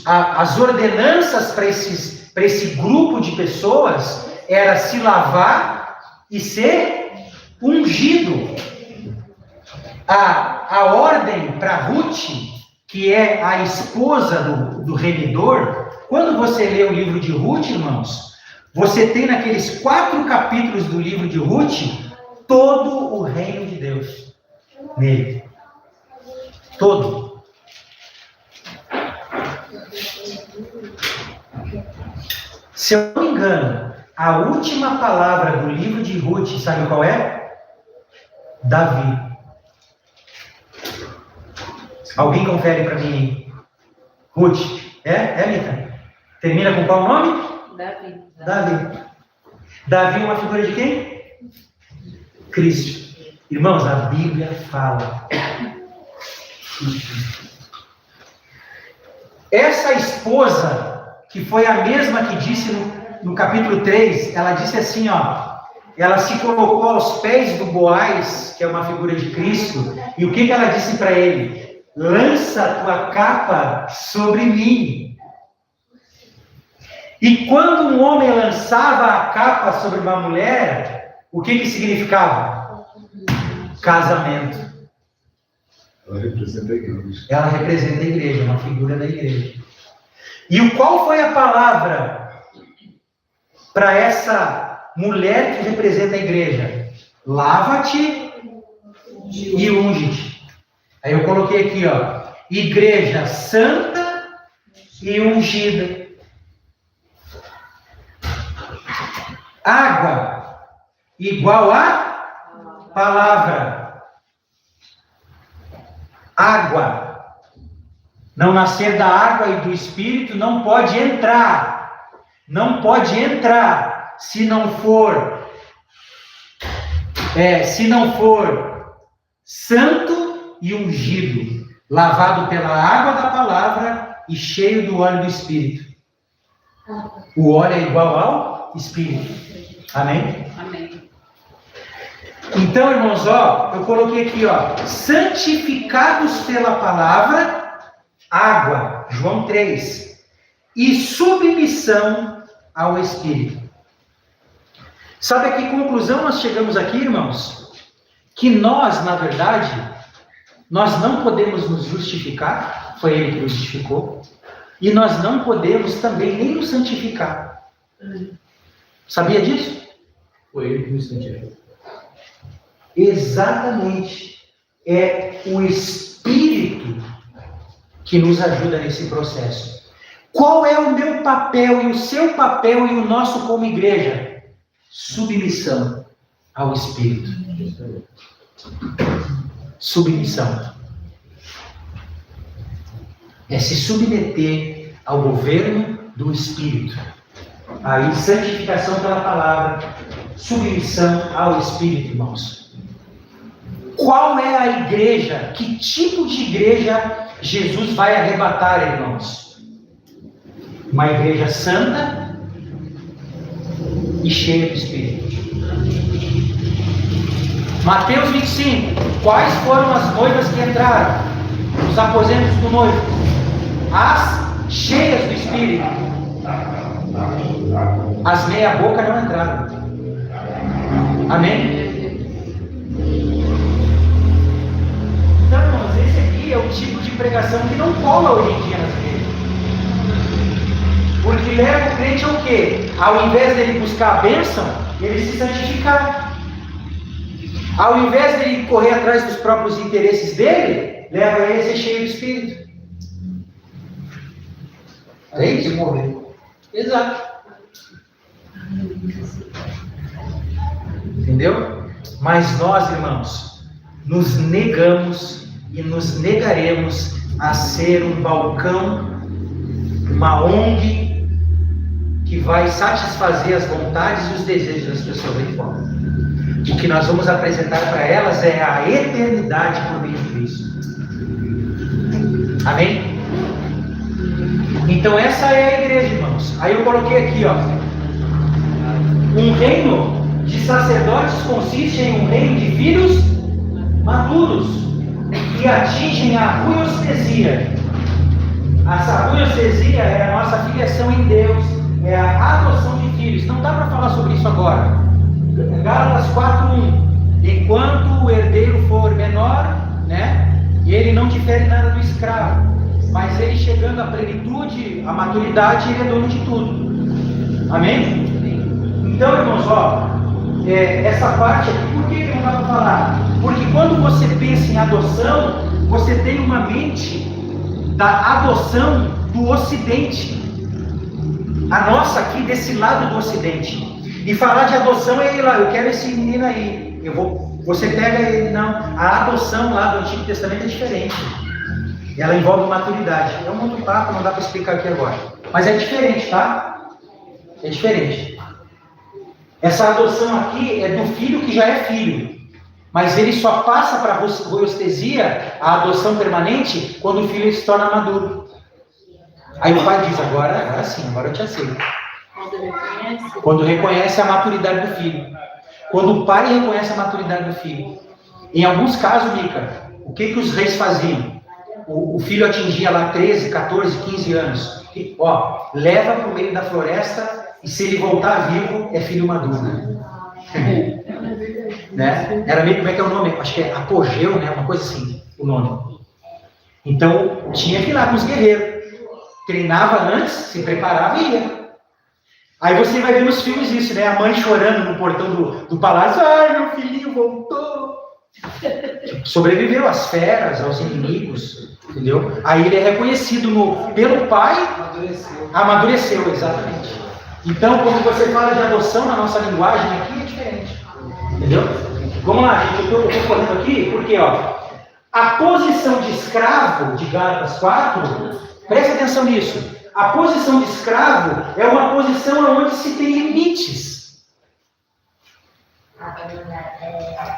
as ordenanças para esse grupo de pessoas era se lavar e ser ungido. A ordem para Ruth, que é a esposa do remidor, quando você lê o livro de Ruth, irmãos, você tem naqueles 4 capítulos do livro de Ruth, todo o reino de Deus nele. Todo. Se eu não me engano, a última palavra do livro de Ruth, sabe qual é? Davi. Alguém confere para mim? Ruth. Mita? Termina com qual nome? Davi. Davi é uma figura de quem? Cristo. Irmãos, a Bíblia fala. Essa esposa, que foi a mesma que disse no capítulo 3, ela disse assim, ó, ela se colocou aos pés do Boaz, que é uma figura de Cristo, e o que ela disse para ele? Lança a tua capa sobre mim. E quando um homem lançava a capa sobre uma mulher, o que significava? Casamento.
Ela representa a igreja.
Ela representa a igreja, uma figura da igreja. E qual foi a palavra para essa mulher que representa a igreja? Lava-te e unge-te. Aí eu coloquei aqui, ó, igreja santa e ungida. Água igual a palavra. Água. Não nascer da água e do Espírito não pode entrar. Não pode entrar se não for santo e ungido, lavado pela água da palavra e cheio do óleo do Espírito. O óleo é igual ao Espírito. Amém?
Amém.
Então, irmãos, ó, eu coloquei aqui, ó, santificados pela palavra, água, João 3, e submissão ao Espírito. Sabe a que conclusão nós chegamos aqui, irmãos? Que nós, na verdade, nós não podemos nos justificar, foi Ele que nos justificou, e nós não podemos também nem nos santificar. Sabia disso?
Foi Ele que nos santificou.
Exatamente. É o Espírito que nos ajuda nesse processo. Qual é o meu papel e o seu papel e o nosso como igreja? Submissão ao Espírito. Submissão. É se submeter ao governo do Espírito. Aí, santificação pela palavra, submissão ao Espírito, irmãos. Qual é a igreja? Que tipo de igreja Jesus vai arrebatar, irmãos? Uma igreja santa e cheia do Espírito. Mateus 25. Quais foram as noivas que entraram? Os aposentos do noivo. As cheias do Espírito. As meia-boca não entraram. Amém? Então, irmãos, esse aqui é o tipo de pregação que não cola hoje em dia nas igrejas. Porque leva o crente ao quê? Ao invés dele buscar a bênção, ele se santificar. Ao invés dele correr atrás dos próprios interesses dele, leva ele a ser cheio do Espírito. É isso? Morrer. Exato. Entendeu? Mas nós, irmãos, nos negamos e nos negaremos a ser um balcão, uma ONG que vai satisfazer as vontades e os desejos das pessoas aí fora. O que nós vamos apresentar para elas é a eternidade por meio de Cristo. Amém? Então essa é a igreja, irmãos. Aí eu coloquei aqui, ó. Um reino de sacerdotes consiste em um reino de filhos maduros que atingem a ruiostesia. A ruiostesia é a nossa filiação em Deus, é a adoção de filhos. Não dá para falar sobre isso agora. Gálatas 4:1. Enquanto o herdeiro for menor, né, e ele não difere nada do escravo, mas ele chegando à plenitude, à maturidade, ele é dono de tudo. Amém? Então, irmãos, ó, essa parte aqui, por que não dá para falar? Porque quando você pensa em adoção, você tem uma mente da adoção do Ocidente. A nossa aqui, desse lado do Ocidente. E falar de adoção é ir lá, eu quero esse menino aí. Você pega ele, não. A adoção lá do Antigo Testamento é diferente. Ela envolve maturidade. É um outro papo, não dá para explicar aqui agora. Mas é diferente, tá? É diferente. Essa adoção aqui é do filho que já é filho. Mas ele só passa para a ruiostesia, a adoção permanente, quando o filho se torna maduro. Aí o pai diz, agora sim, agora eu te aceito. Quando reconhece a maturidade do filho. Quando o pai reconhece a maturidade do filho. Em alguns casos, Mica, o que os reis faziam? O filho atingia lá 13, 14, 15 anos. Leva para o meio da floresta e se ele voltar vivo, é filho maduro. Né? Era meio, como é que é o nome? Acho que é apogeu, né? Uma coisa assim, o nome. Então, tinha que ir lá com os guerreiros. Treinava antes, se preparava e ia. Aí você vai ver nos filmes isso, né? A mãe chorando no portão do palácio. Ai, meu filhinho voltou. Sobreviveu às feras, aos inimigos, entendeu? Aí ele é reconhecido pelo pai. Amadureceu, exatamente. Então, quando você fala de adoção na nossa linguagem aqui, é diferente. Entendeu? Vamos lá, gente. Eu estou falando aqui porque, ó, a posição de escravo de Gálatas 4, preste atenção nisso. A posição de escravo é uma posição onde se tem limites.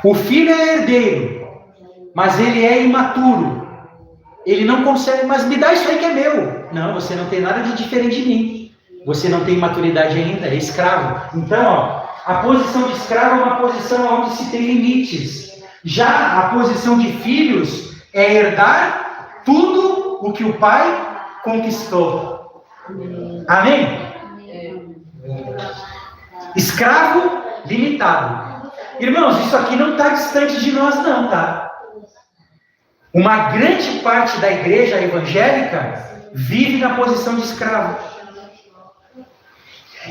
O filho é herdeiro, mas ele é imaturo. Ele não consegue, mas me dá isso aí que é meu. Não, você não tem nada de diferente de mim. Você não tem maturidade ainda, é escravo. Então, ó, a posição de escravo é uma posição onde se tem limites. Já a posição de filhos é herdar tudo o que o pai conquistou. Amém? Escravo limitado. Irmãos, isso aqui não está distante de nós não, tá? Uma grande parte da igreja evangélica vive na posição de escravo.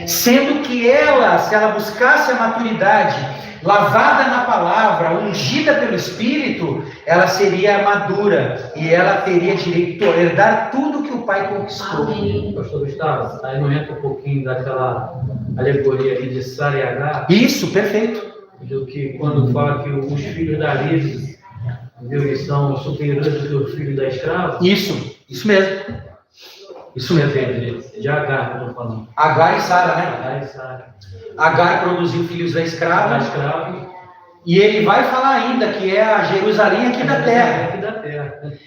Sendo que ela, se ela buscasse a maturidade, lavada na palavra, ungida pelo Espírito, ela seria madura e ela teria direito a herdar tudo que o pai conquistou.
Pastor Gustavo, aí não entra um pouquinho daquela alegoria ali de Sara e Agar?
Isso, perfeito.
Do que quando fala que os filhos da livre, eles são superiores do que os filhos da escrava?
Isso mesmo. Isso mesmo.
De Agar, que eu estou falando.
Agar e Sara, né?
Agar e Sara.
Agar produziu filhos da escrava. E ele vai falar ainda que é a Jerusalém aqui da terra.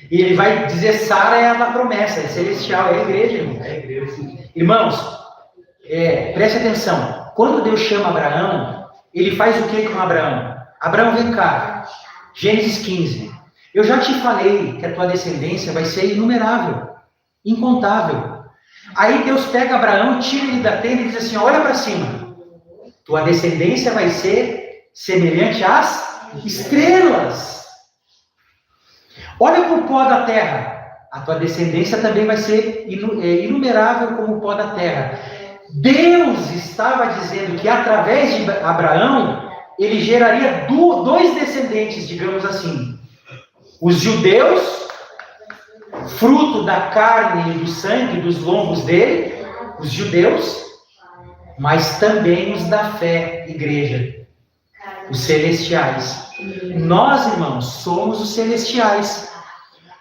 E ele vai dizer Sara é a da promessa, é celestial, é a igreja, irmão.
É a igreja.
Irmãos, preste atenção. Quando Deus chama Abraão, ele faz o que com Abraão? Abraão, vem cá. Gênesis 15. Eu já te falei que a tua descendência vai ser inumerável, incontável. Aí Deus pega Abraão, tira ele da tenda e diz assim, olha para cima. Tua descendência vai ser semelhante às estrelas. Olha para o pó da terra. A tua descendência também vai ser inumerável como o pó da terra. Deus estava dizendo que através de Abraão, ele geraria dois descendentes, digamos assim. Os judeus, fruto da carne e do sangue, dos lombos dele, os judeus, mas também os da fé, igreja, os celestiais. Nós, irmãos, somos os celestiais.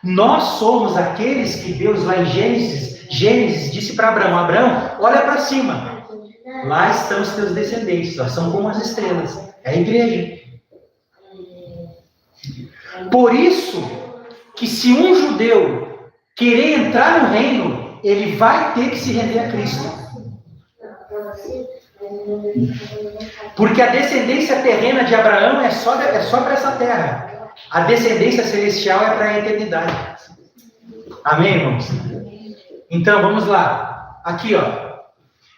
Nós somos aqueles que Deus, lá em Gênesis disse para Abraão, Abraão, olha para cima. Lá estão os teus descendentes, ó, são como as estrelas. É a igreja. Por isso, que se um judeu querer entrar no reino, ele vai ter que se render a Cristo. Porque a descendência terrena de Abraão é só para essa terra. A descendência celestial é para a eternidade. Amém, irmãos? Então, vamos lá. Aqui, ó.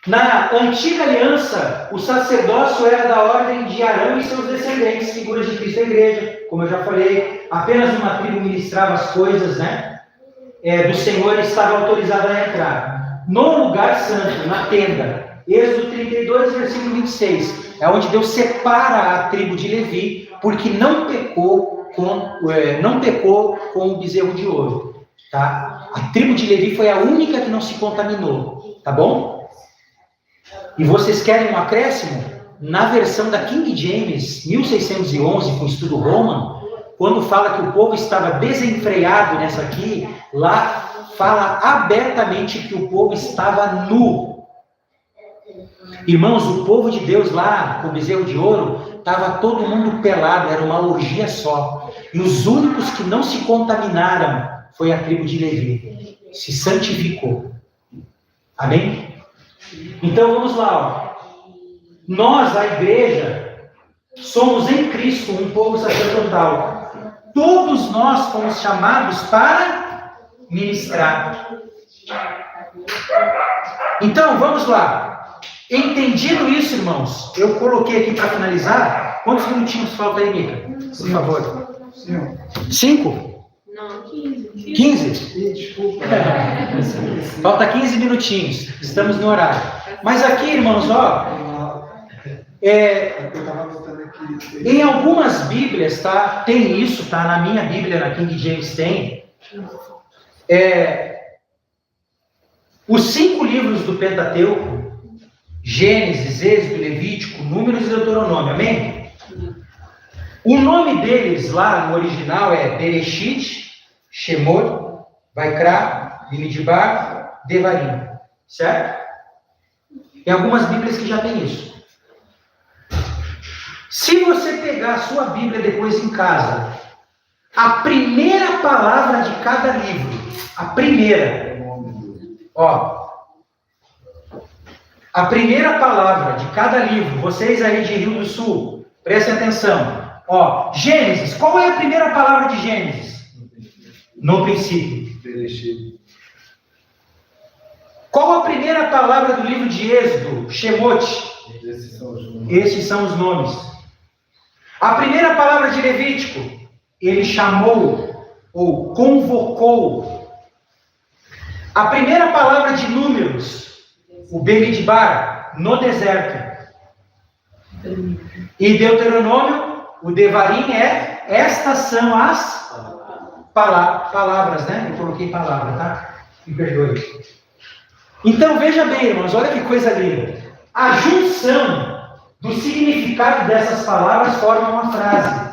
Na antiga aliança, o sacerdócio era da ordem de Arão e seus descendentes, figuras de Cristo e igreja. Como eu já falei, apenas uma tribo ministrava as coisas, né? Do Senhor estava autorizada a entrar. No lugar santo, na tenda. Êxodo 32, versículo 26. É onde Deus separa a tribo de Levi, porque não pecou com o bezerro de ouro. Tá? A tribo de Levi foi a única que não se contaminou. Tá bom? E vocês querem um acréscimo? Na versão da King James, 1611, com estudo Roman, quando fala que o povo estava desenfreado nessa aqui, lá fala abertamente que o povo estava nu. Irmãos, o povo de Deus lá, com o bezerro de ouro, estava todo mundo pelado, era uma orgia só. E os únicos que não se contaminaram foi a tribo de Levi. Se santificou. Amém? Então vamos lá. Ó. Nós, a igreja, somos em Cristo um povo sacerdotal. Todos nós fomos chamados para ministrar. Então, vamos lá. Entendido isso, irmãos, eu coloquei aqui para finalizar. Quantos minutinhos falta aí, Mica? Por favor. 5?
Não, 15.
15?
Desculpa.
Falta 15 minutinhos. Estamos no horário. Mas aqui, irmãos, ó. Em algumas Bíblias, tá? Tem isso, tá? Na minha Bíblia, na King James tem. Os 5 livros do Pentateuco, Gênesis, Êxodo, Levítico, Números e Deuteronômio, amém? O nome deles lá no original é Bereshit, Shemot, Vaikra, Bimidbar, Devarim, certo? Tem algumas Bíblias que já tem isso. Se você pegar a sua Bíblia depois em casa, a primeira palavra de cada livro, a primeira, ó, a primeira palavra de cada livro, vocês aí de Rio do Sul, prestem atenção. Ó, Gênesis, qual é a primeira palavra de Gênesis? No princípio. Qual a primeira palavra do livro de Êxodo? Shemot. Esses são os nomes. A primeira palavra de Levítico, ele chamou ou convocou. A primeira palavra de Números, o Bemidbar, no deserto. E Deuteronômio, o Devarim estas são as palavras, né? Eu coloquei palavra, tá? Me perdoe. Então, veja bem, irmãos, olha que coisa linda. A junção do significado dessas palavras forma uma frase.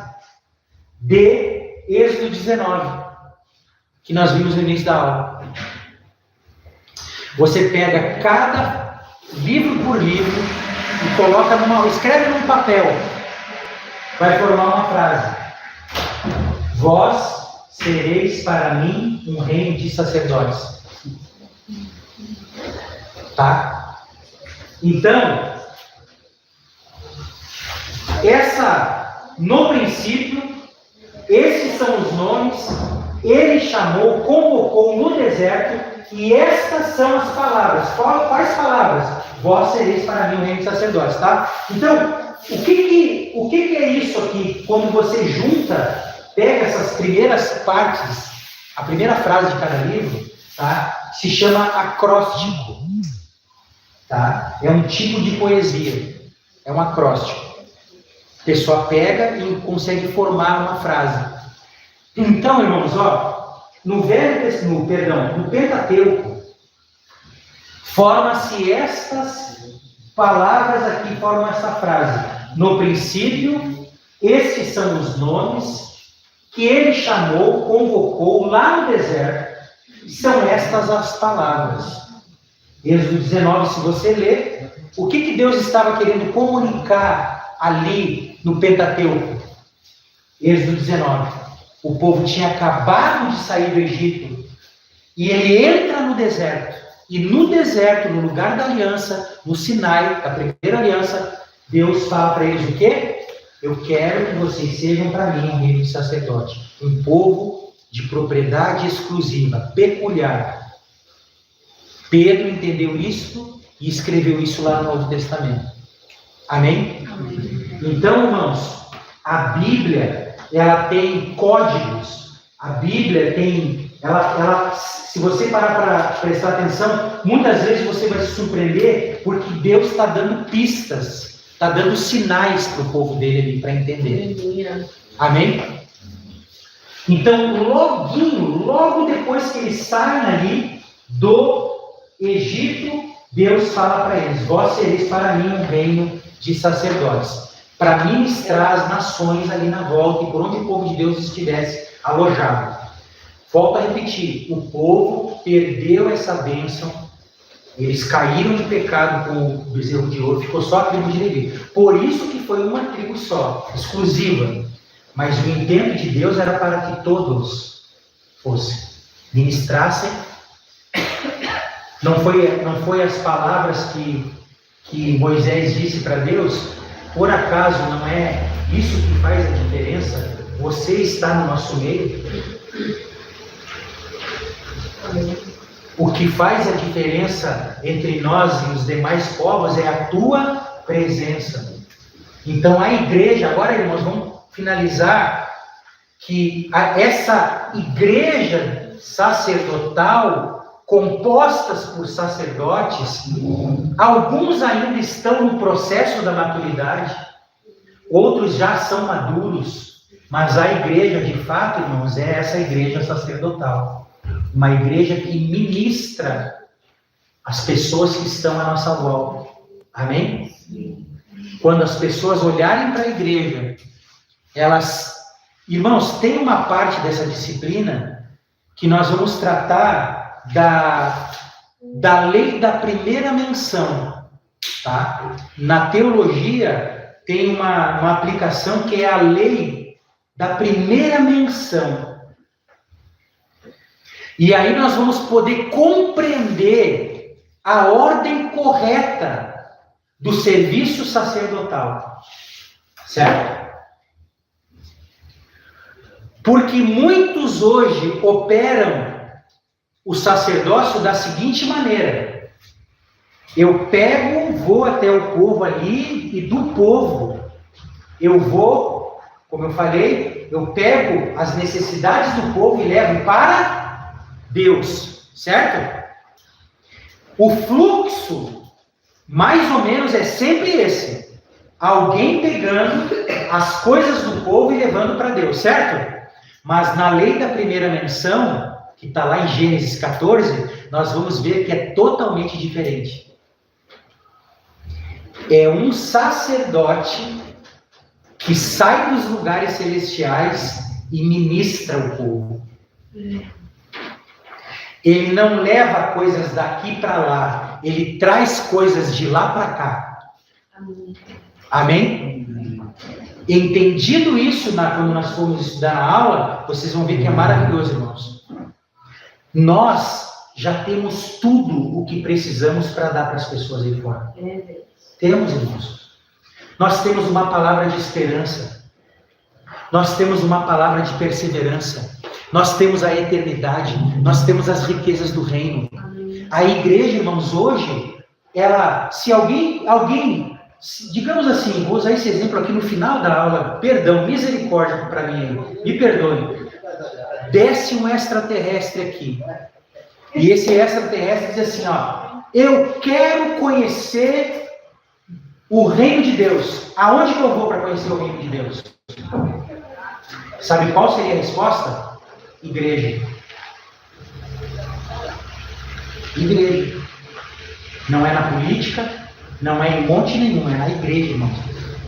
De Êxodo 19, que nós vimos no início da aula. Você pega cada livro por livro e coloca escreve num papel. Vai formar uma frase. Vós sereis para mim um reino de sacerdotes. Tá? Então, no princípio, esses são os nomes, ele chamou, convocou no deserto, e estas são as palavras. Quais palavras? Vós sereis para mim o reino de sacerdotes, tá? Então, o que é isso aqui? Quando você junta, pega essas primeiras partes, a primeira frase de cada livro, tá? Se chama acróstico, tá? É um tipo de poesia, é um acróstico. A pessoa pega e consegue formar uma frase. Então, irmãos, ó, no Pentateuco, forma-se estas palavras aqui, formam essa frase. No princípio, estes são os nomes que ele chamou, convocou lá no deserto. São estas as palavras. Êxodo 19, se você ler, o que Deus estava querendo comunicar ali no Pentateuco? Êxodo 19. O povo tinha acabado de sair do Egito e ele entra no deserto. E no deserto, no lugar da aliança, no Sinai, da primeira aliança, Deus fala para eles o quê? Eu quero que vocês sejam para mim um reino de sacerdote, um povo de propriedade exclusiva, peculiar. Pedro entendeu isso e escreveu isso lá no Novo Testamento. Amém? Então, irmãos, a Bíblia, ela tem códigos. A Bíblia tem, se você parar para prestar atenção, muitas vezes você vai se surpreender porque Deus está dando pistas, está dando sinais para o povo dele ali para entender. Amém? Então, logo depois que eles saem ali do Egito, Deus fala para eles: vós sereis para mim um reino de sacerdotes, para ministrar as nações ali na volta e por onde o povo de Deus estivesse alojado. Volto a repetir, o povo perdeu essa bênção, eles caíram em pecado com o bezerro de ouro, ficou só a tribo de Levi. Por isso que foi uma tribo só, exclusiva. Mas o intento de Deus era para que todos fossem, ministrassem. Não foi as palavras que Moisés disse para Deus: por acaso não é isso que faz a diferença? Você está no nosso meio? O que faz a diferença entre nós e os demais povos é a tua presença. Então a igreja, agora irmãos, vamos finalizar, que essa igreja sacerdotal, compostas por sacerdotes, alguns ainda estão no processo da maturidade, outros já são maduros, mas a igreja, de fato, irmãos, é essa igreja sacerdotal. Uma igreja que ministra as pessoas que estão à nossa volta. Amém? Quando as pessoas olharem para a igreja, elas... Irmãos, tem uma parte dessa disciplina que nós vamos tratar da lei da primeira menção, tá? Na teologia tem uma aplicação que é a lei da primeira menção. E aí nós vamos poder compreender a ordem correta do serviço sacerdotal, certo? Porque muitos hoje operam o sacerdócio da seguinte maneira: eu pego, vou até o povo ali e do povo eu vou, como eu falei, eu pego as necessidades do povo e levo para Deus, certo? O fluxo, mais ou menos, é sempre esse: alguém pegando as coisas do povo e levando para Deus, certo? Mas na lei da primeira menção, que está lá em Gênesis 14, nós vamos ver que é totalmente diferente. É um sacerdote que sai dos lugares celestiais e ministra o povo. Ele não leva coisas daqui para lá, ele traz coisas de lá para cá. Amém? Entendido isso, quando nós formos estudar na aula, vocês vão ver que é maravilhoso, irmãos. Nós já temos tudo o que precisamos para dar para as pessoas aí fora. Temos, irmãos. Nós temos uma palavra de esperança. nós temos uma palavra de perseverança, nós temos a eternidade, nós temos as riquezas do reino. A igreja, irmãos, hoje, ela, se alguém, digamos assim, vou usar esse exemplo aqui no final da aula, perdão, misericórdia para mim, me perdoe, desce um extraterrestre aqui, e esse extraterrestre diz assim, ó, eu quero conhecer o reino de Deus. Aonde que eu vou para conhecer o reino de Deus? Sabe qual seria a resposta? Igreja. Igreja. Não é na política, não é em monte nenhum, é na igreja, irmãos.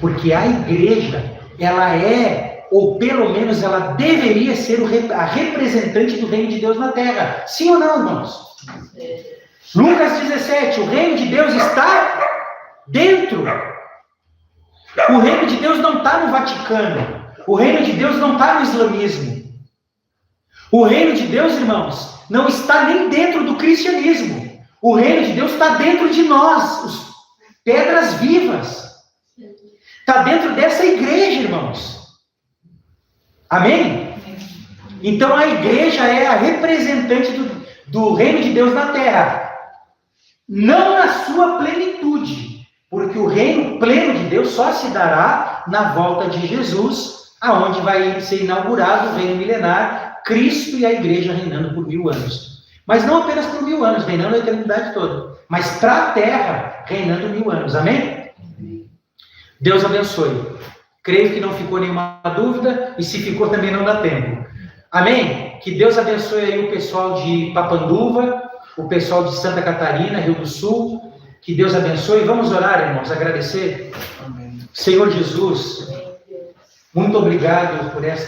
Porque a igreja, ela é, ou pelo menos ela deveria ser a representante do reino de Deus na terra. Sim ou não, irmãos? Lucas 17, o reino de Deus está dentro. O reino de Deus não está no Vaticano. O reino de Deus não está no islamismo. O reino de Deus, irmãos, não está nem dentro do cristianismo. O reino de Deus está dentro de nós, os pedras vivas. Está dentro dessa igreja, irmãos. Amém? Então a igreja é a representante do reino de Deus na terra. Não na sua plenitude, porque o reino pleno de Deus só se dará na volta de Jesus, aonde vai ser inaugurado o reino milenar, Cristo e a igreja reinando por 1000 anos. Mas não apenas por 1000 anos, reinando a eternidade toda, mas para a terra, reinando 1000 anos. Amém? Deus abençoe. Creio que não ficou nenhuma dúvida, e se ficou também não dá tempo. Amém? Que Deus abençoe aí o pessoal de Papanduva, o pessoal de Santa Catarina, Rio do Sul. Que Deus abençoe. Vamos orar, irmãos, agradecer. Amém. Senhor Jesus, muito obrigado por essa